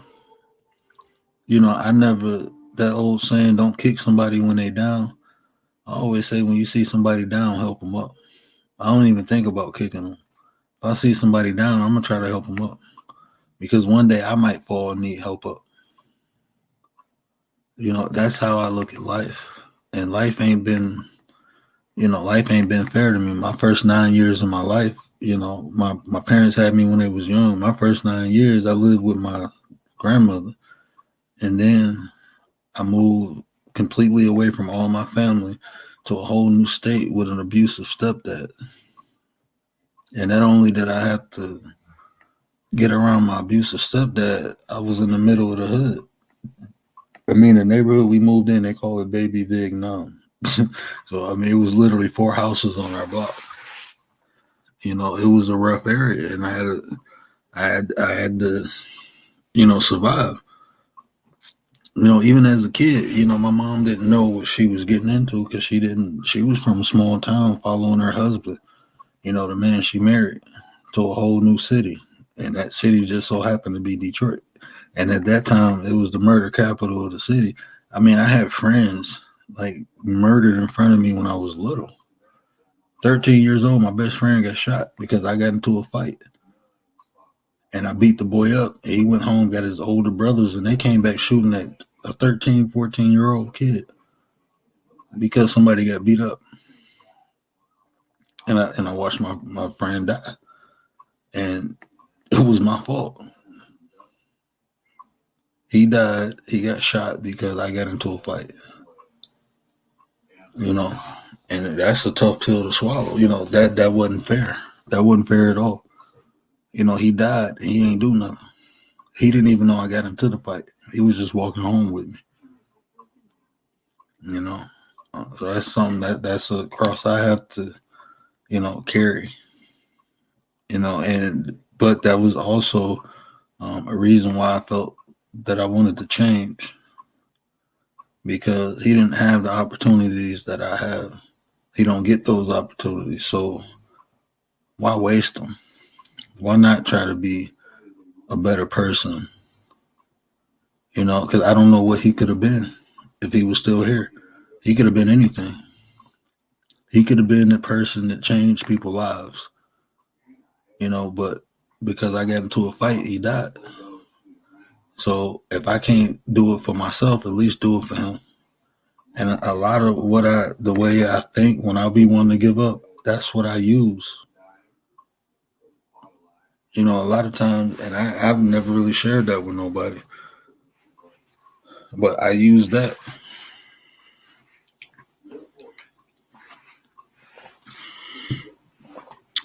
That old saying, don't kick somebody when they down. I always say, when you see somebody down, help them up. I don't even think about kicking them. If I see somebody down, I'm going to try to help them up, because one day I might fall and need help up. That's how I look at life. And life ain't been fair to me. My first 9 years of my life, my parents had me when they was young. My first 9 years, I lived with my grandmother. And then I moved completely away from all my family to a whole new state with an abusive stepdad. And not only did I have to get around my abusive stepdad, I was in the middle of the hood. The neighborhood we moved in, they call it Baby Vietnam. So, it was literally 4 houses on our block. You know, it was a rough area, and I had to, survive. You know, even as a kid, my mom didn't know what she was getting into because she was from a small town following her husband, the man she married, to a whole new city. And that city just so happened to be Detroit. And at that time, it was the murder capital of the city. I mean, I had friends like murdered in front of me when I was little. 13 years old, my best friend got shot because I got into a fight. And I beat the boy up. And he went home, got his older brothers, and they came back shooting at a 13, 14-year-old kid because somebody got beat up. And I watched my friend die. And it was my fault. He died. He got shot because I got into a fight. And that's a tough pill to swallow. That wasn't fair. That wasn't fair at all. He died. He ain't do nothing. He didn't even know I got into the fight. He was just walking home with me. So that's something that's a cross I have to, carry. But that was also a reason why I felt that I wanted to change, because he didn't have the opportunities that I have. He don't get those opportunities. So why waste them? Why not try to be a better person? Because I don't know what he could have been if he was still here. He could have been anything. He could have been the person that changed people's lives. But because I got into a fight, he died. So if I can't do it for myself, at least do it for him. And a lot of the way I think when I'll be wanting to give up, that's what I use. A lot of times, and I've never really shared that with nobody, but I use that.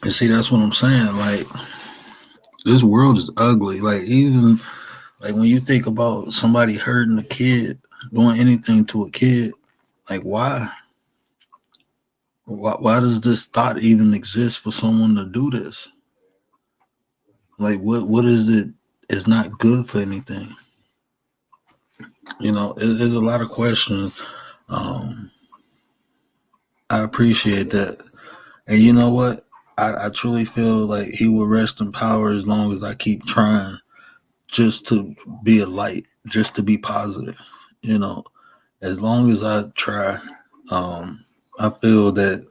And see, that's what I'm saying. Like, this world is ugly. Like, even like when you think about somebody hurting a kid, doing anything to a kid, like, why? Why does this thought even exist for someone to do this? Like, what is it? It's not good for anything. There's a lot of questions. I appreciate that. And you know what? I truly feel like he will rest in power as long as I keep trying just to be a light, just to be positive. As long as I try, I feel that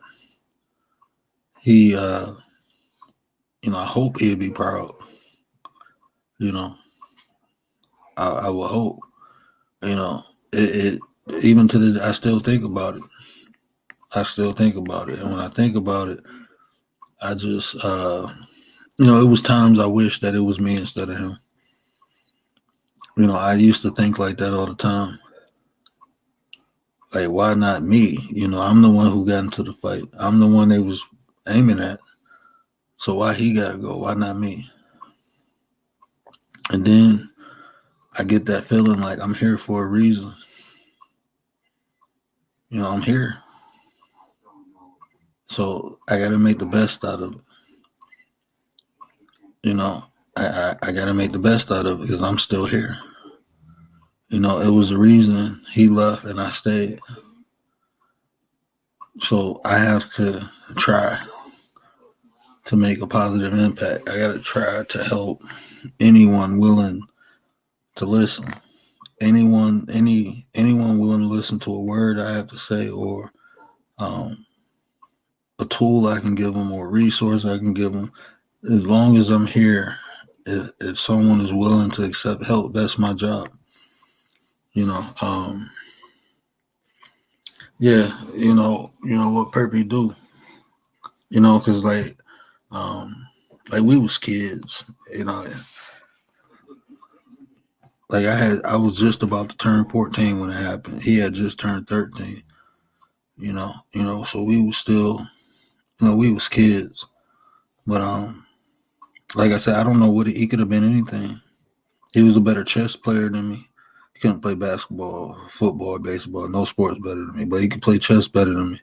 he, I hope he'll be proud. I will hope. It even to this, I still think about it. And when I think about it, I just, it was times I wish that it was me instead of him. I used to think like that all the time. Like, why not me? I'm the one who got into the fight. I'm the one they was aiming at. So why he got to go? Why not me? And then I get that feeling like I'm here for a reason. I'm here. So I got to make the best out of it. I got to make the best out of it because I'm still here. It was a reason he left and I stayed. So I have to try to make a positive impact. I got to try to help anyone willing to listen. Anyone willing to listen to a word I have to say, or a tool I can give them, or a resource I can give them. As long as I'm here, if someone is willing to accept help, that's my job. Yeah, what Perpy do, because like we was kids, like I was just about to turn 14 when it happened. He had just turned 13, so we was still, we was kids, but like I said, I don't know what he could have been anything. He was a better chess player than me. He couldn't play basketball, football, baseball, no sports better than me, but he could play chess better than me.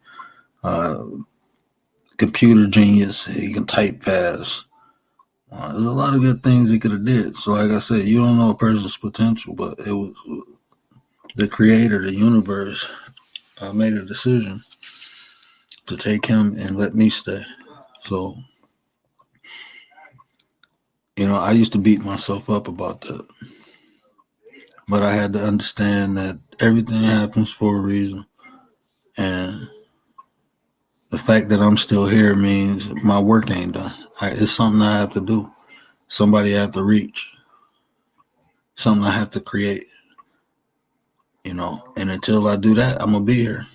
computer genius. He can type fast. There's a lot of good things he could have did. So, like I said, you don't know a person's potential, but it was the creator, the universe, made a decision to take him and let me stay. So, I used to beat myself up about that. But I had to understand that everything happens for a reason. And the fact that I'm still here means my work ain't done. It's something I have to do. Somebody I have to reach. Something I have to create. And until I do that, I'm going to be here.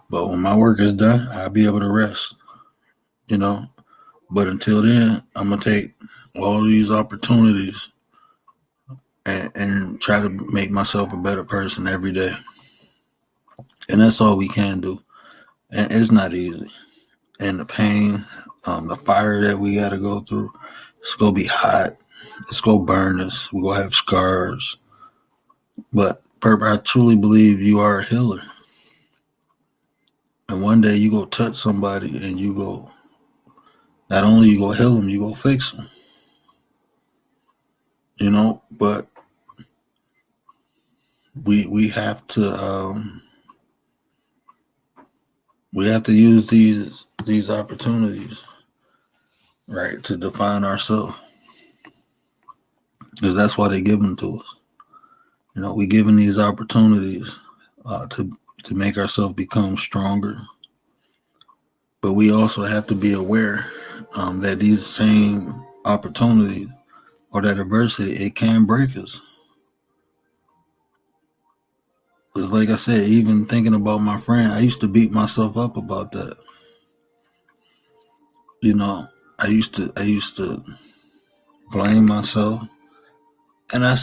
But when my work is done, I'll be able to rest. But until then, I'm going to take all these opportunities and try to make myself a better person every day. And that's all we can do. And it's not easy. And the pain, the fire that we got to go through, it's going to be hot. It's going to burn us. We're going to have scars. But I truly believe you are a healer. And one day you go touch somebody and you go, not only you go heal them, you go fix them. But we have to use these opportunities, right, to define ourselves, because that's why they give them to us. We given these opportunities to make ourselves become stronger, but we also have to be aware that these same opportunities or that adversity, it can break us. Because like I said, even thinking about my friend, I used to beat myself up about that. I used to blame myself. And I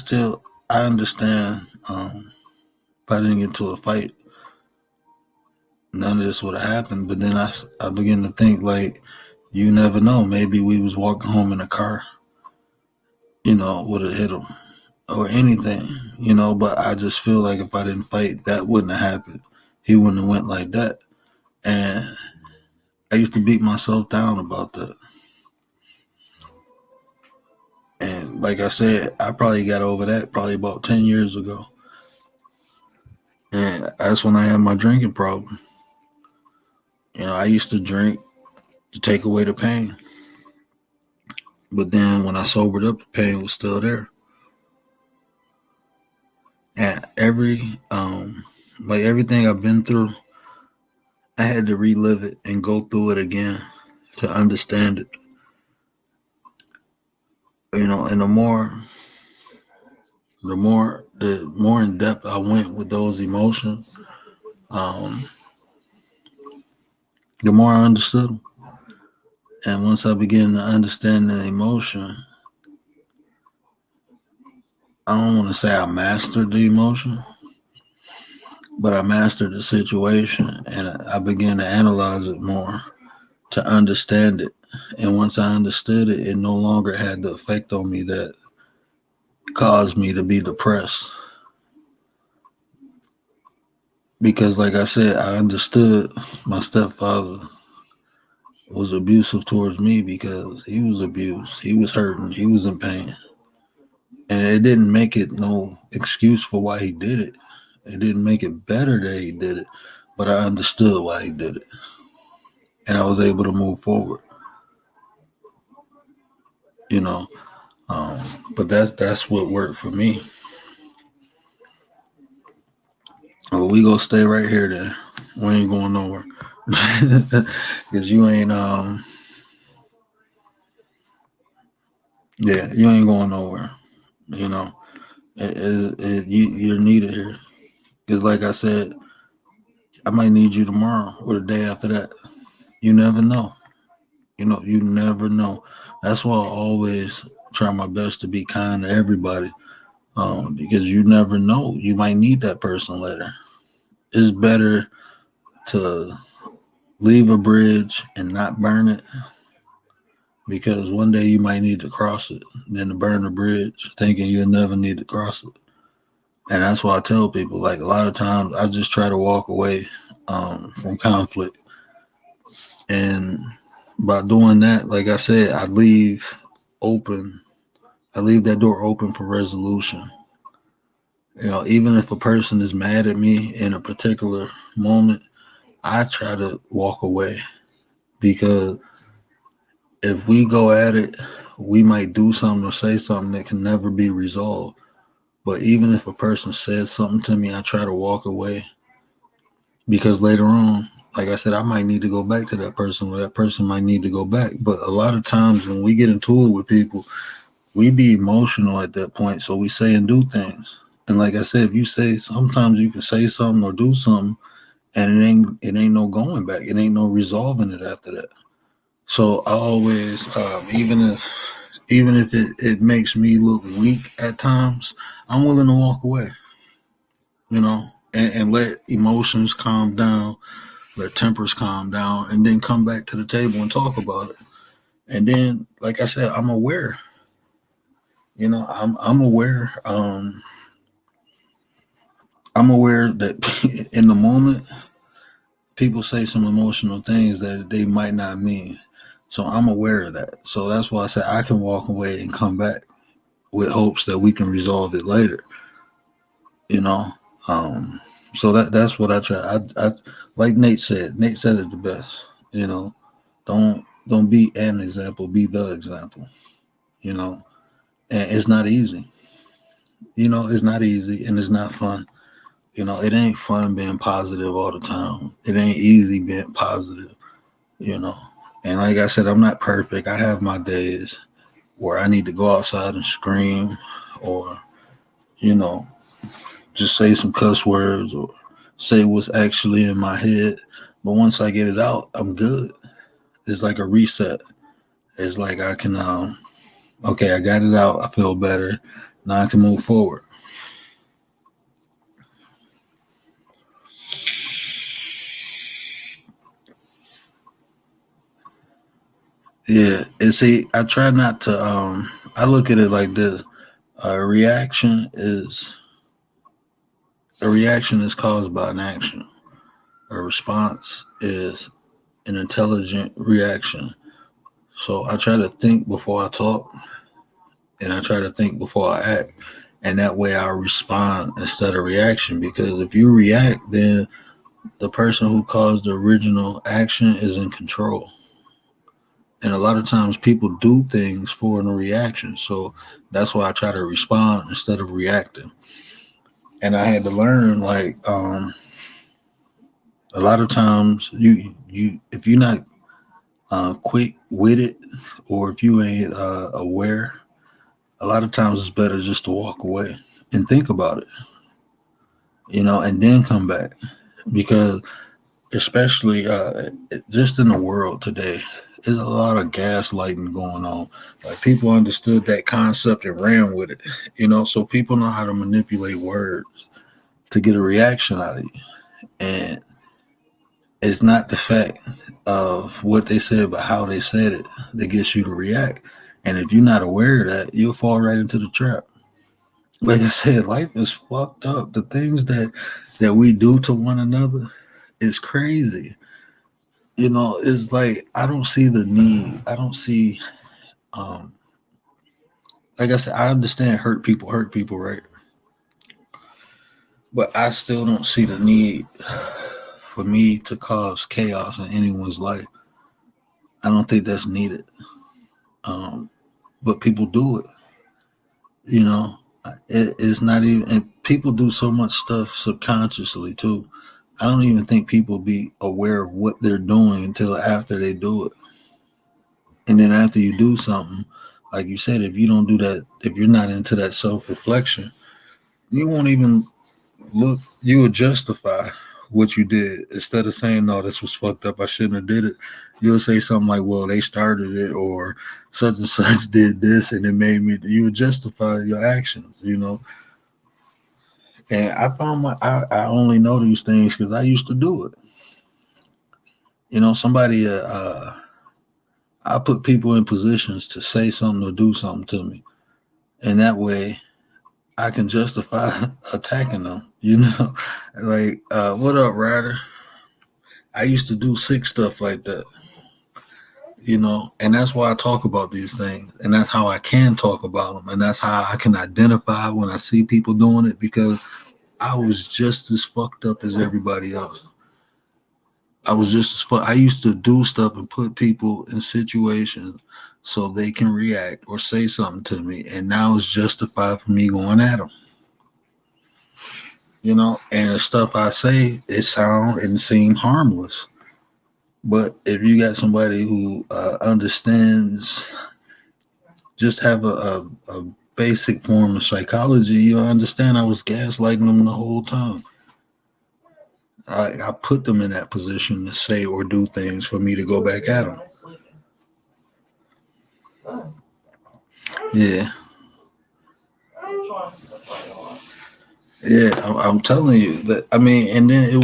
understand if I didn't get into a fight, none of this would have happened. But then I began to think, like, you never know. Maybe we was walking home in a car, would have hit him or anything, but I just feel like if I didn't fight, that wouldn't have happened. He wouldn't have went like that. And I used to beat myself down about that. And like I said, I probably got over that probably about 10 years ago. And that's when I had my drinking problem. I used to drink to take away the pain. But then when I sobered up, the pain was still there. And everything I've been through, I had to relive it and go through it again to understand it. And the more in depth I went with those emotions, the more I understood them. And once I began to understand the emotion, I don't want to say I mastered the emotion, but I mastered the situation, and I began to analyze it more to understand it. And once I understood it, it no longer had the effect on me that caused me to be depressed. Because like I said, I understood my stepfather was abusive towards me because he was abused. He was hurting. He was in pain. And it didn't make it no excuse for why he did it. It didn't make it better that he did it. But I understood why he did it. And I was able to move forward. But that's what worked for me. Well, we gonna stay right here then. We ain't going nowhere. Because you ain't you ain't going nowhere. You're needed here. Because like I said, I might need you tomorrow or the day after that. You never know. You never know. That's why I always try my best to be kind to everybody. Because you never know. You might need that person later. It's better to leave a bridge and not burn it, because one day you might need to cross it, than to burn the bridge thinking you'll never need to cross it. And that's why I tell people, like, a lot of times I just try to walk away from conflict. And by doing that, like I said, open, I leave that door open for resolution. You know, even if a person is mad at me in a particular moment, I try to walk away because if we go at it, we might do something or say something that can never be resolved. But even if a person says something to me, I try to walk away because later on, like I said, I might need to go back to that person or that person might need to go back. But a lot of times when we get into it with people, we be emotional at that point. So we say and do things. And like I said, if you say sometimes you can say something or do something and it ain't no going back. It ain't no resolving it after that. So I always, even if it makes me look weak at times, I'm willing to walk away, you know, and let emotions calm down, let tempers calm down, and then come back to the table and talk about it. And then, like I said, I'm aware. You know, I'm aware. I'm aware that in the moment, people say some emotional things that they might not mean. So I'm aware of that. So that's why I said I can walk away and come back with hopes that we can resolve it later. You know, um, so that's what I try. I like Nate said. Nate said it the best. You know, don't be an example, be the example. You know, and it's not easy. You know, it's not easy and it's not fun. You know, it ain't fun being positive all the time. It ain't easy being positive. You know, and like I said, I'm not perfect. I have my days where I need to go outside and scream, or you know, just say some cuss words or say what's actually in my head. But once I get it out, I'm good. It's like a reset. It's like I can, okay, I got it out. I feel better. Now I can move forward. Yeah, and see, I try not to. I look at it like this: a reaction is a reaction is caused by an action. A response is an intelligent reaction. So I try to think before I talk, and I try to think before I act. And that way I respond instead of reaction. Because if you react, then the person who caused the original action is in control. And a lot of times people do things for a reaction. So that's why I try to respond instead of reacting. And I had to learn, like, a lot of times you if you're not quick with it, or if you ain't aware, a lot of times it's better just to walk away and think about it, you know, and then come back. Because especially just in the world today, there's a lot of gaslighting going on. Like, people understood that concept and ran with it, you know. So people know how to manipulate words to get a reaction out of you, and it's not the fact of what they said, but how they said it that gets you to react. And if you're not aware of that, you'll fall right into the trap. Like I said, life is fucked up. The things that we do to one another is crazy. You know, it's like I don't see the need. I don't see um like I said, I understand hurt people, right? But I still don't see the need for me to cause chaos in anyone's life. I don't think that's needed. Um, but people do it. You know, it's not even, and people do so much stuff subconsciously too. I don't even think people be aware of what they're doing until after they do it. And then after you do something, like you said, if you don't do that, if you're not into that self reflection, you won't even look. You will justify what you did instead of saying, "No, this was fucked up. I shouldn't have did it." You'll say something like, "Well, they started it," or "Such and such did this, and it made me." You would justify your actions, you know. And I found I only know these things because I used to do it. You know, I put people in positions to say something or do something to me, and that way I can justify attacking them. Like what up, Ryder? I used to do sick stuff like that. And that's why I talk about these things, and that's how I can talk about them, and that's how I can identify when I see people doing it, because I was just as fucked up as everybody else. I was just as fuck. I used to do stuff and put people in situations so they can react or say something to me, and now it's justified for me going at them. And the stuff I say, it sound and seem harmless. But if you got somebody who understands, just have a basic form of psychology, you understand I was gaslighting them the whole time. I put them in that position to say or do things for me to go back at them. Yeah. Yeah, I'm telling you that. I mean, and then it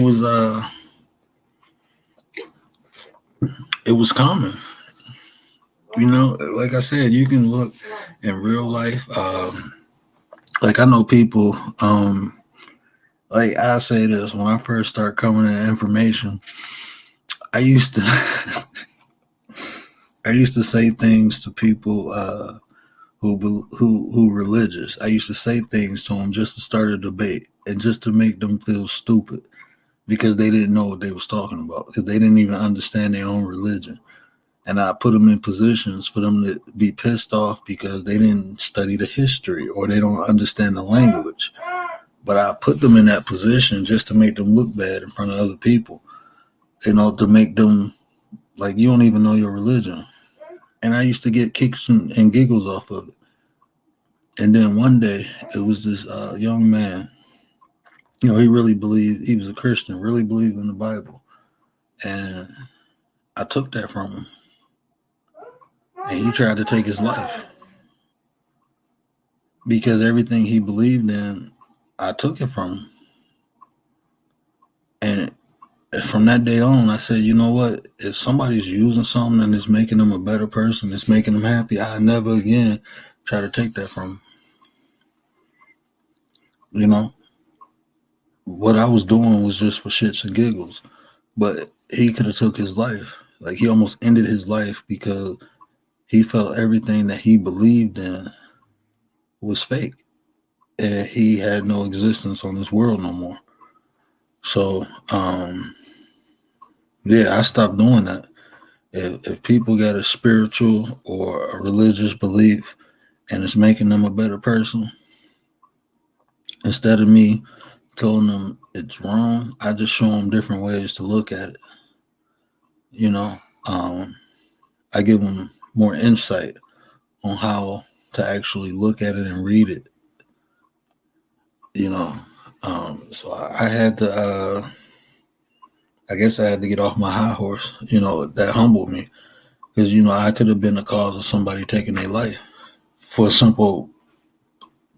was common. Like I said, you can look in real life. Like I know people. Like I say this, when I first start coming in information, I used to say things to people who religious. I used to say things to them just to start a debate and just to make them feel stupid, because they didn't know what they was talking about, because they didn't even understand their own religion. And I put them in positions for them to be pissed off because they didn't study the history or they don't understand the language. But I put them in that position just to make them look bad in front of other people, to make them like, you don't even know your religion. And I used to get kicks and giggles off of it. And then one day, it was this young man. He really believed, he was a Christian, really believed in the Bible. And I took that from him. And he tried to take his life. Because everything he believed in, I took it from him. And from that day on, I said, you know what? If somebody's using something and it's making them a better person, it's making them happy, I never again try to take that from them. What I was doing was just for shits and giggles. But he could have took his life. Like, he almost ended his life because he felt everything that he believed in was fake. And he had no existence on this world no more. So, yeah, I stopped doing that. If people got a spiritual or a religious belief and it's making them a better person, instead of me telling them it's wrong, I just show them different ways to look at it. I give them more insight on how to actually look at it and read it. So I had to, I guess I had to get off my high horse, that humbled me. Because, I could have been the cause of somebody taking their life for a simple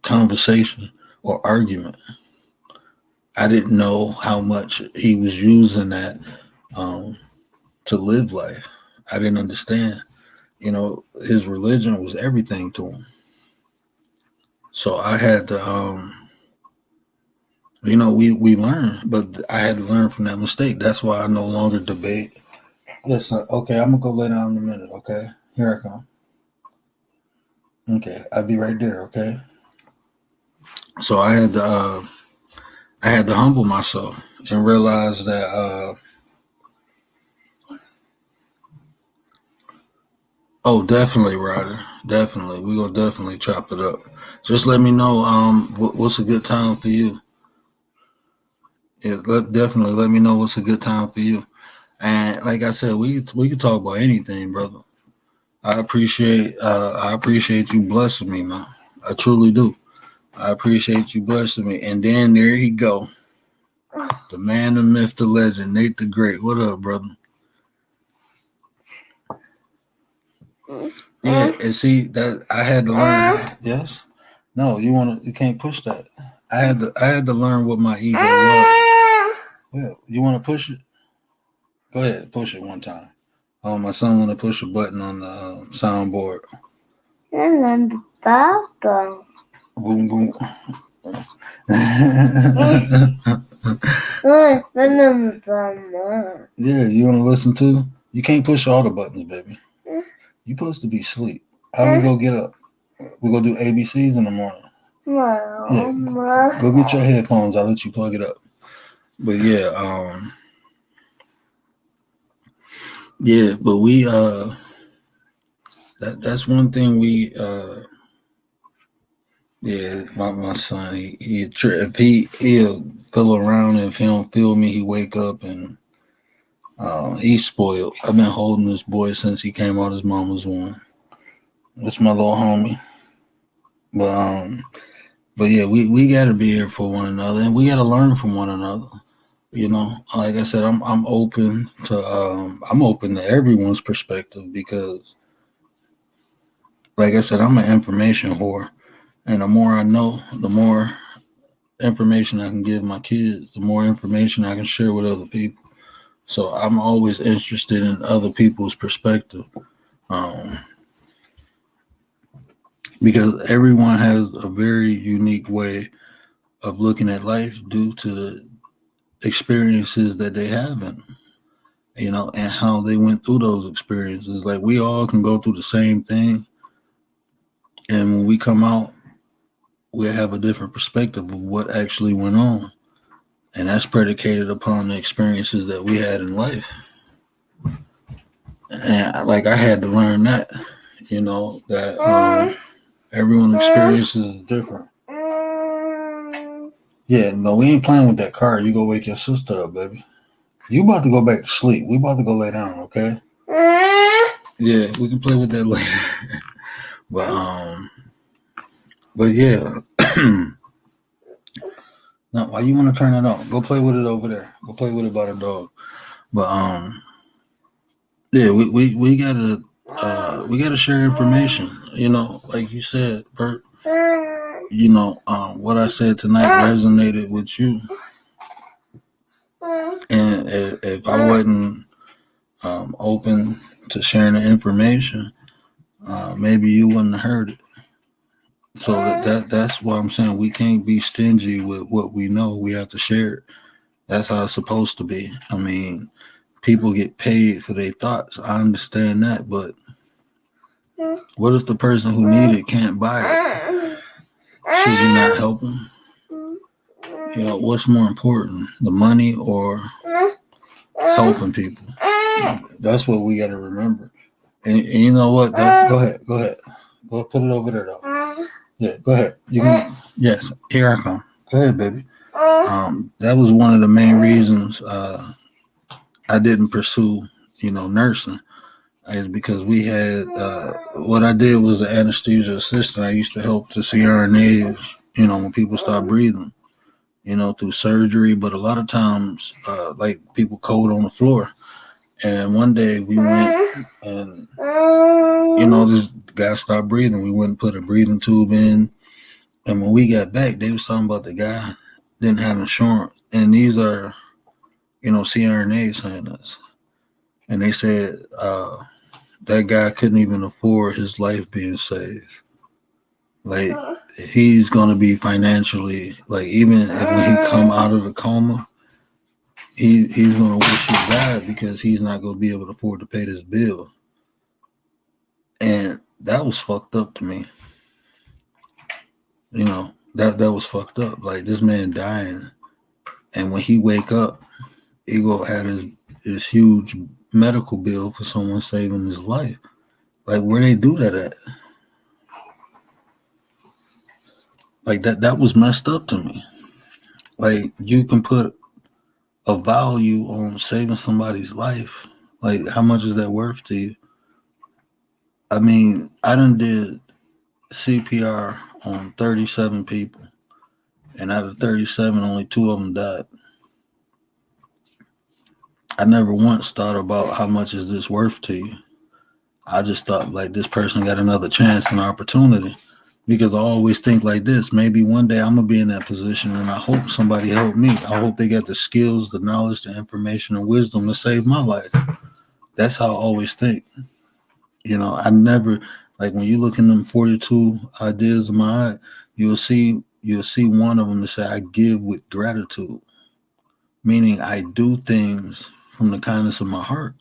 conversation or argument. I didn't know how much he was using that to live life. I didn't understand. His religion was everything to him. So I had to, we learn, but I had to learn from that mistake. That's why I no longer debate. Listen, okay, I'm going to go lay down in a minute, okay? Here I come. Okay, I'll be right there, okay? So I had to humble myself and realize that, oh, definitely, Ryder. Definitely. We're going to definitely chop it up. Just let me know what's a good time for you. Yeah, definitely let me know what's a good time for you. And like I said, we can talk about anything, brother. I appreciate you blessing me, man. I truly do. I appreciate you blessing me. And then there he go. The man, the myth, the legend, Nate the Great. What up, brother? Yeah, and see that I had to learn. Yes. No, you can't push that. I had to learn what my ego was. Yeah, you want to push it? Go ahead, push it one time. Oh, my son want to push a button on the soundboard. Boom, boom. Yeah, you want to listen to? You can't push all the buttons, baby. You're supposed to be asleep. How we go get up? We go do ABCs in the morning. Yeah, go get your headphones. I'll let you plug it up. But yeah, but we that's one thing we yeah, my son if he'll fill around, and if he don't feel me, he wake up and he's spoiled. I've been holding this boy since he came out his mama's womb. That's my little homie. But yeah, we gotta be here for one another, and we gotta learn from one another. You know, like I said, I'm open to everyone's perspective, because, like I said, I'm an information whore, and the more I know, the more information I can give my kids, the more information I can share with other people. So I'm always interested in other people's perspective, because everyone has a very unique way of looking at life due to the experiences that they have, and and how they went through those experiences. Like, we all can go through the same thing, and when we come out, we have a different perspective of what actually went on, and that's predicated upon the experiences that we had in life. And like, I had to learn that, that everyone's experiences is different. Yeah, no, we ain't playing with that car. You go wake your sister up, baby. You about to go back to sleep. We about to go lay down, okay? Yeah, we can play with that later. But yeah. Now, why you want to turn it on? Go play with it over there. Go play with it by the dog. But yeah, we gotta share information. Like you said, Bert. What I said tonight resonated with you. And if I wasn't open to sharing the information, maybe you wouldn't have heard it. So that's why I'm saying we can't be stingy with what we know. We have to share it. That's how it's supposed to be. I mean, people get paid for their thoughts. I understand that, but what if the person who needs it can't buy it? Should you not help them? What's more important, the money or helping people? That's what we got to remember. And you know what? Go ahead. Go put it over there, though. Yeah, go ahead. You can. Yes, here I come. Go ahead, baby. That was one of the main reasons I didn't pursue, nursing, is because we had what I did was an anesthesia assistant. I used to help to CRNAs, when people start breathing, through surgery. But a lot of times, like, people cold on the floor. And one day we went and, this guy stopped breathing. We went and put a breathing tube in. And when we got back, they was talking about the guy didn't have insurance. And these are, CRNAs saying this. And they said that guy couldn't even afford his life being saved. Like, he's going to be financially, like, even when he come out of the coma, he's going to wish he died, because he's not going to be able to afford to pay this bill. And that was fucked up to me. That was fucked up. Like, this man dying, and when he wake up, he gonna have his huge medical bill for someone saving his life. Like, where they do that at? Like, that was messed up to me. Like, you can put a value on saving somebody's life. Like, how much is that worth to you? I mean, I done did CPR on 37 people, and out of 37, only 2 of them died. I never once thought about how much is this worth to you. I just thought, like, this person got another chance and opportunity, because I always think like this: maybe one day I'm gonna be in that position, and I hope somebody helped me. I hope they got the skills, the knowledge, the information, and wisdom to save my life. That's how I always think. I never, like, when you look in them 42 ideas of my eye, you'll see, you'll see one of them to say, I give with gratitude, meaning I do things from the kindness of my heart.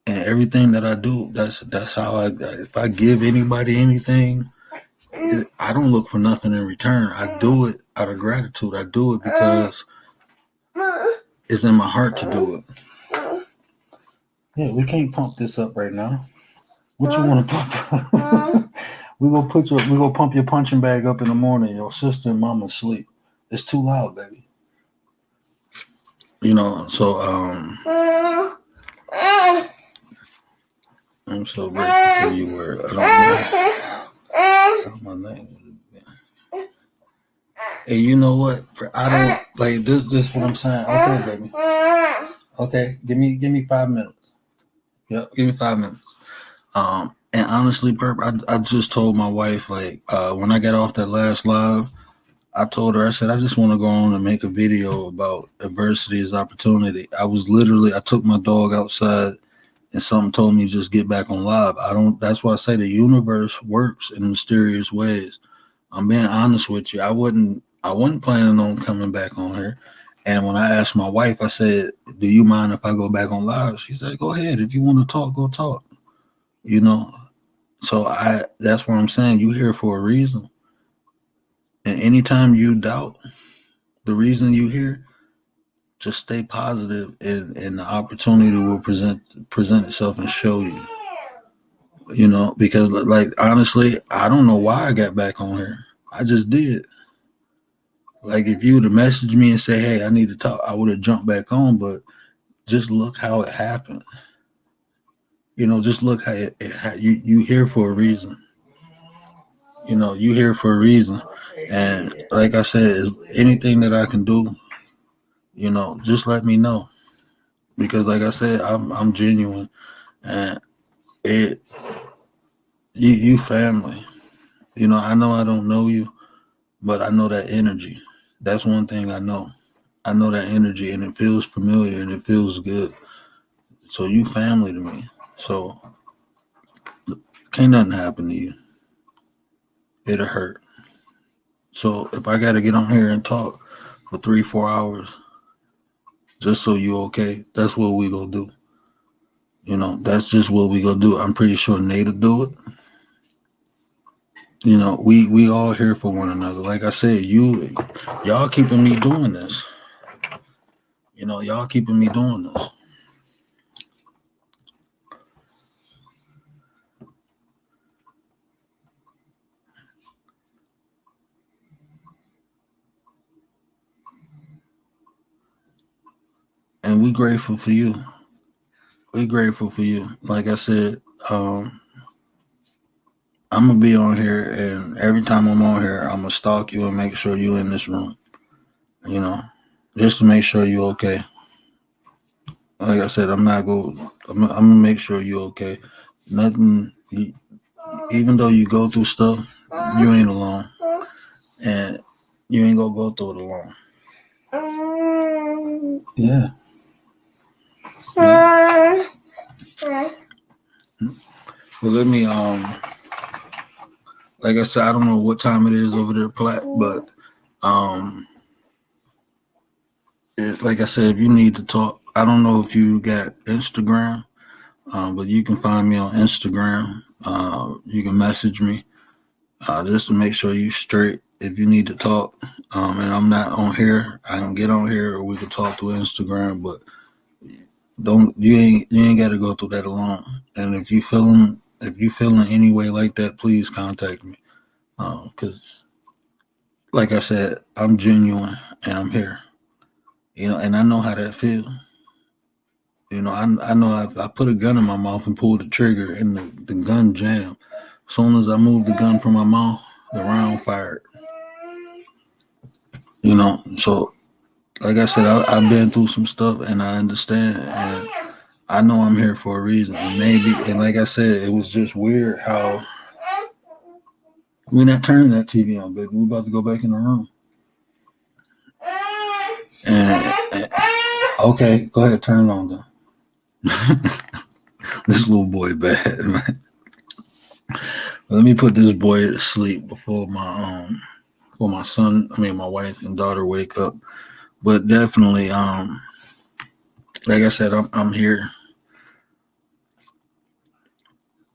And everything that I do, that's how if I give anybody anything, I don't look for nothing in return. I do it out of gratitude. I do it because it's in my heart to do it. Yeah, we can't pump this up right now. What you want to pump? we gonna pump your punching bag up in the morning. Your sister and mama sleep. It's too loud, baby. You know, so I'm so grateful for you. Where I don't know my name. Hey, you know what? I don't like this. This what I'm saying. Okay, baby. Okay, give me 5 minutes. Yep, give me 5 minutes. And honestly, Perp, I just told my wife, like, when I got off that last live, I told her, I said, I just want to go on and make a video about adversity as opportunity. I took my dog outside and something told me just get back on live. That's why I say the universe works in mysterious ways. I'm being honest with you. I wasn't planning on coming back on here. And when I asked my wife, I said, do you mind if I go back on live? She said, go ahead. If you want to talk, go talk. You know? So that's what I'm saying. You here for a reason. And anytime you doubt the reason you here, just stay positive and the opportunity will present itself and show you. You know, because like honestly, I don't know why I got back on here. I just did. Like if you would have messaged me and say, hey, I need to talk, I would have jumped back on, but just look how it happened. You know, just look how you here for a reason. You know, you here for a reason. And like I said, anything that I can do, you know, just let me know. Because like I said, I'm genuine. And you family. You know I don't know you, but I know that energy. That's one thing I know. I know that energy and it feels familiar and it feels good. So you family to me. So can't nothing happen to you. It'll hurt. So if I got to get on here and talk for 3-4 hours just so you okay, that's what we gonna do. You know, that's just what we gonna do. I'm pretty sure Nate'll do it. You know, we all here for one another. Like I said, y'all keeping me doing this. You know, y'all keeping me doing this. And we grateful for you. We grateful for you. Like I said, I'm gonna be on here, and every time I'm on here, I'm gonna stalk you and make sure you in this room. You know, just to make sure you okay. Like I said, I'm gonna make sure you okay. Nothing. Even though you go through stuff, you ain't alone, and you ain't gonna go through it alone. Yeah. Well, let me like I said, I don't know what time it is over there, Platt, but like I said, if you need to talk, I don't know if you got Instagram, but you can find me on Instagram. You can message me just to make sure you straight. If you need to talk, and I'm not on here, I can get on here, or we can talk through Instagram. But you ain't got to go through that alone. And if you feeling any way like that, please contact me. Because like I said, I'm genuine and I'm here. You know, and I know how that feels. You know, I know I put a gun in my mouth and pulled the trigger and the gun jammed. As soon as I moved the gun from my mouth, the round fired. You know, so like I said, I've been through some stuff and I understand, and I know I'm here for a reason. And like I said, it was just weird how we're not turning that TV on, baby. We're about to go back in the room. And okay, go ahead, turn it on then. This little boy bad, man. Let me put this boy to sleep before my Well, my wife and daughter wake up. But definitely, like I said, I'm here.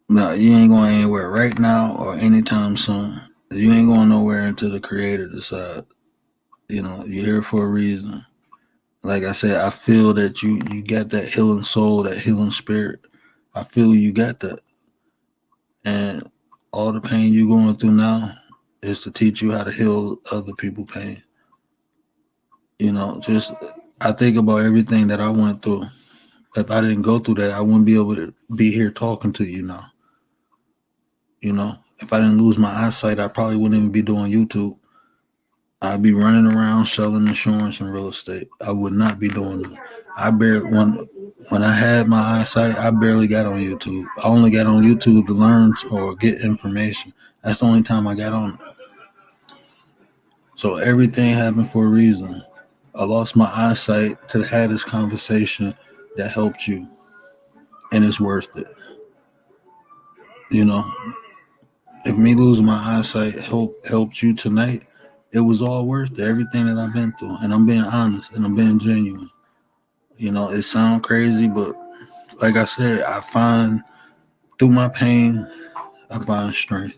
No, you ain't going anywhere right now or anytime soon. You ain't going nowhere until the Creator decide. You're here for a reason. Like I said, I feel that you got that healing soul, that healing spirit. I feel you got that, and all the pain you're going through now is to teach you how to heal other people's pain. Just I think about everything that I went through. If I didn't go through that, I wouldn't be able to be here talking to you now. If I didn't lose my eyesight, I probably wouldn't even be doing YouTube. I'd be running around selling insurance and real estate. I would not be doing it. When I had my eyesight, I barely got on YouTube. I only got on YouTube to learn or get information. That's the only time I got on it. So everything happened for a reason. I lost my eyesight to have this conversation that helped you, and it's worth it. If me losing my eyesight helped you tonight, it was all worth it. Everything that I've been through, and I'm being honest and I'm being genuine. It sounds crazy, but like I said, I find through my pain, I find strength.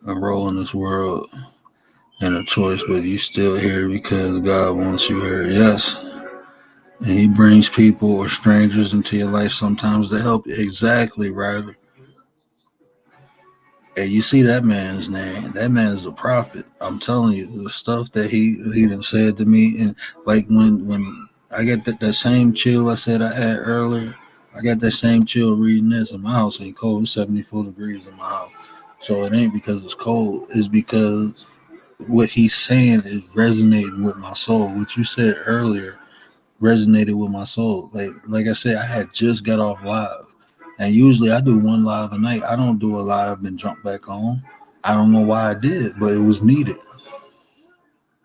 A role in this world and a choice, but you still here because God wants you here. Yes. And He brings people or strangers into your life sometimes to help you. Exactly, Ryder. And you see that man's name. That man is a prophet. I'm telling you, the stuff that he done said to me, and like when I get that same chill I said I had earlier, I got that same chill reading this. And my house ain't cold. It's 74 degrees in my house. So it ain't because it's cold. It's because what he's saying is resonating with my soul. What you said earlier resonated with my soul. Like I said, I had just got off live. And usually I do one live a night. I don't do a live and jump back on. I don't know why I did, but it was needed.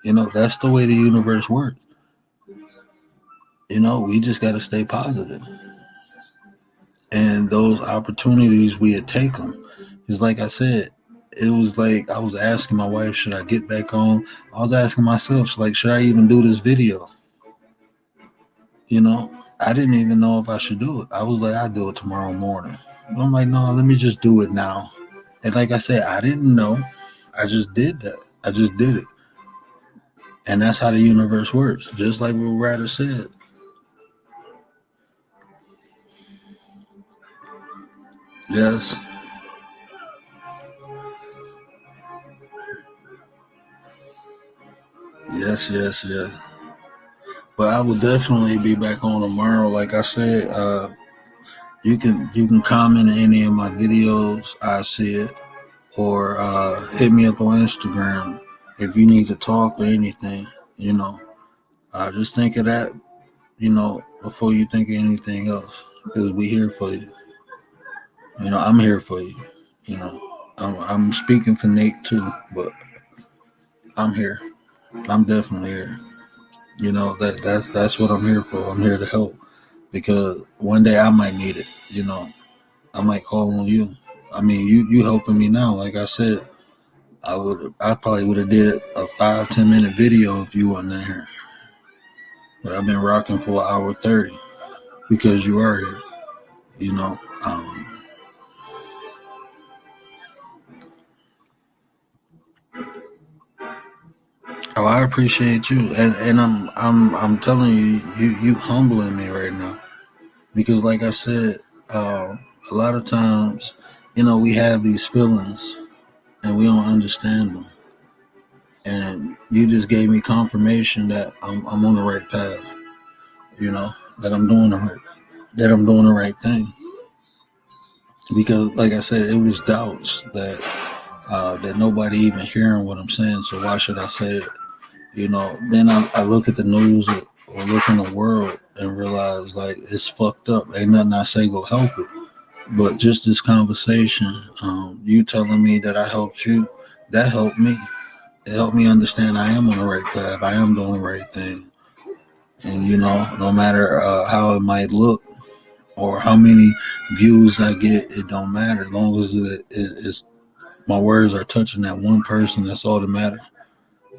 That's the way the universe works. We just got to stay positive. And those opportunities, we had take them. It's like I said, it was like I was asking my wife, should I get back on? I was asking myself, like, should I even do this video? I didn't even know if I should do it. I was like, I'll do it tomorrow morning. But I'm like, no, let me just do it now. And like I said, I didn't know. I just did that. I just did it. And that's how the universe works. Just like what Ryder said. Yes. Yes. But I will definitely be back on tomorrow. Like I said, you can comment in any of my videos. I see it. Or hit me up on Instagram if you need to talk or anything. Just think of that, before you think of anything else. Because we here for you. I'm here for you. I'm speaking for Nate too, but I'm here. I'm definitely here. That's what I'm here for. I'm here to help because one day I might need it. I might call on you. I mean, you helping me now. Like I said, I probably would have did a 5-10 minute video if you wasn't in here. But I've been rocking for 1:30 because you are here. Oh, I appreciate you, and I'm telling you humbling me right now because, like I said, a lot of times, we have these feelings and we don't understand them, and you just gave me confirmation that I'm on the right path, that I'm doing the right thing, because, like I said, it was doubts that nobody even hearing what I'm saying, so why should I say it? Then I look at the news or look in the world and realize like it's fucked up. Ain't nothing I say go help it. But just this conversation, you telling me that I helped you, that helped me. It helped me understand I am on the right path. I am doing the right thing. And no matter how it might look or how many views I get, it don't matter. As long as it's my words are touching that one person, that's all that matters.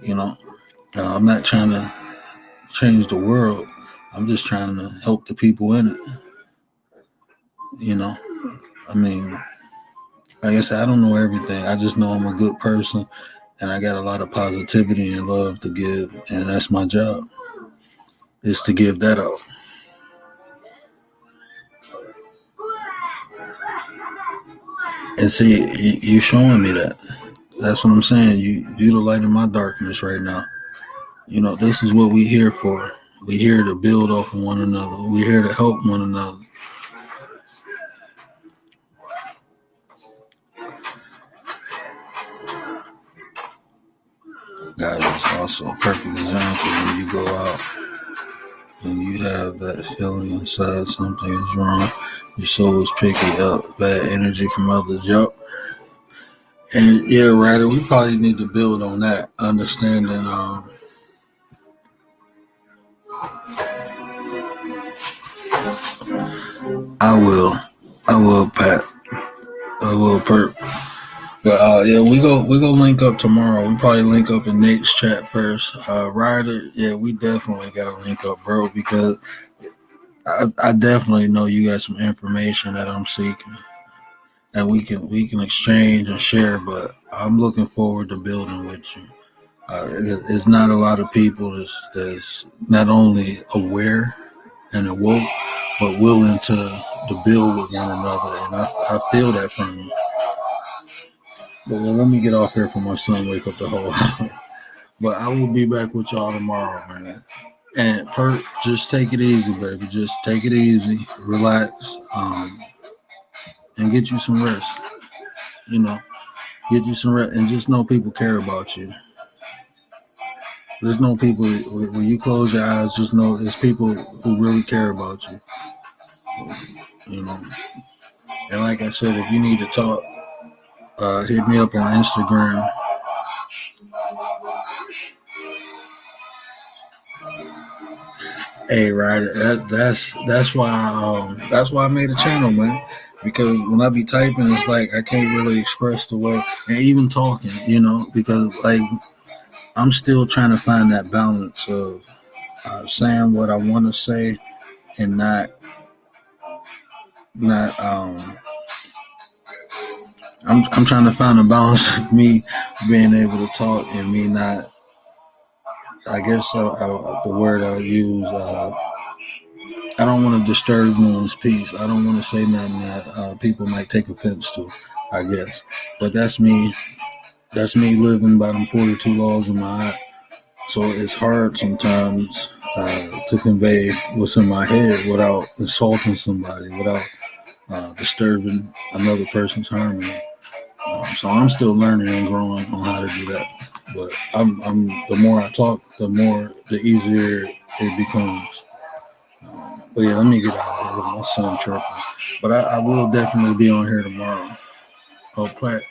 I'm not trying to change the world. I'm just trying to help the people in it. I mean, like I said, I don't know everything. I just know I'm a good person, and I got a lot of positivity and love to give, and that's my job, is to give that out. And see, you showing me that. That's what I'm saying. You the light in my darkness right now. This is what we here for. We here to build off of one another. We here to help one another. God is also a perfect example when you go out and you have that feeling inside something is wrong. Your soul is picking up bad energy from others. Yup. And yeah, Ryder, we probably need to build on that understanding. I will, Pat. I will, Perp. But yeah, we go link up tomorrow. We probably link up in Nate's chat first. Ryder, yeah, we definitely gotta link up, bro, because I definitely know you got some information that I'm seeking, and we can exchange and share. But I'm looking forward to building with you. It's not a lot of people that's not only aware and awoke, but willing to build with one another, and I feel that from you. But let me get off here for my son wake up the whole house. But I will be back with y'all tomorrow, man. And Perk, just take it easy, baby. Just take it easy, relax, and get you some rest. Get you some rest, and just know people care about you. There's no people when you close your eyes. Just know there's people who really care about you. And like I said, if you need to talk, hit me up on Instagram. Hey, Ryder, that's why I made a channel, man. Because when I be typing, it's like I can't really express the way, and even talking, because like I'm still trying to find that balance of saying what I want to say and not I'm trying to find a balance of me being able to talk and me not. I guess the word I use. I don't want to disturb no one's peace. I don't want to say nothing that people might take offense to, I guess. But that's me. That's me living by them 42 laws in my heart. So it's hard sometimes to convey what's in my head without insulting somebody, without disturbing another person's harmony. So I'm still learning and growing on how to do that. But I'm the more I talk, the easier it becomes. But yeah, let me get out of here with my son chirping. But I will definitely be on here tomorrow. Oh, Platt,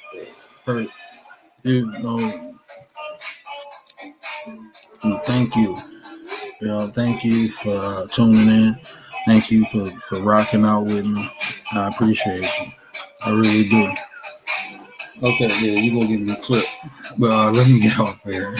thank you. Thank you for tuning in. Thank you for rocking out with me. I appreciate you. I really do. Okay, yeah, you gonna give me a clip. But let me get off here.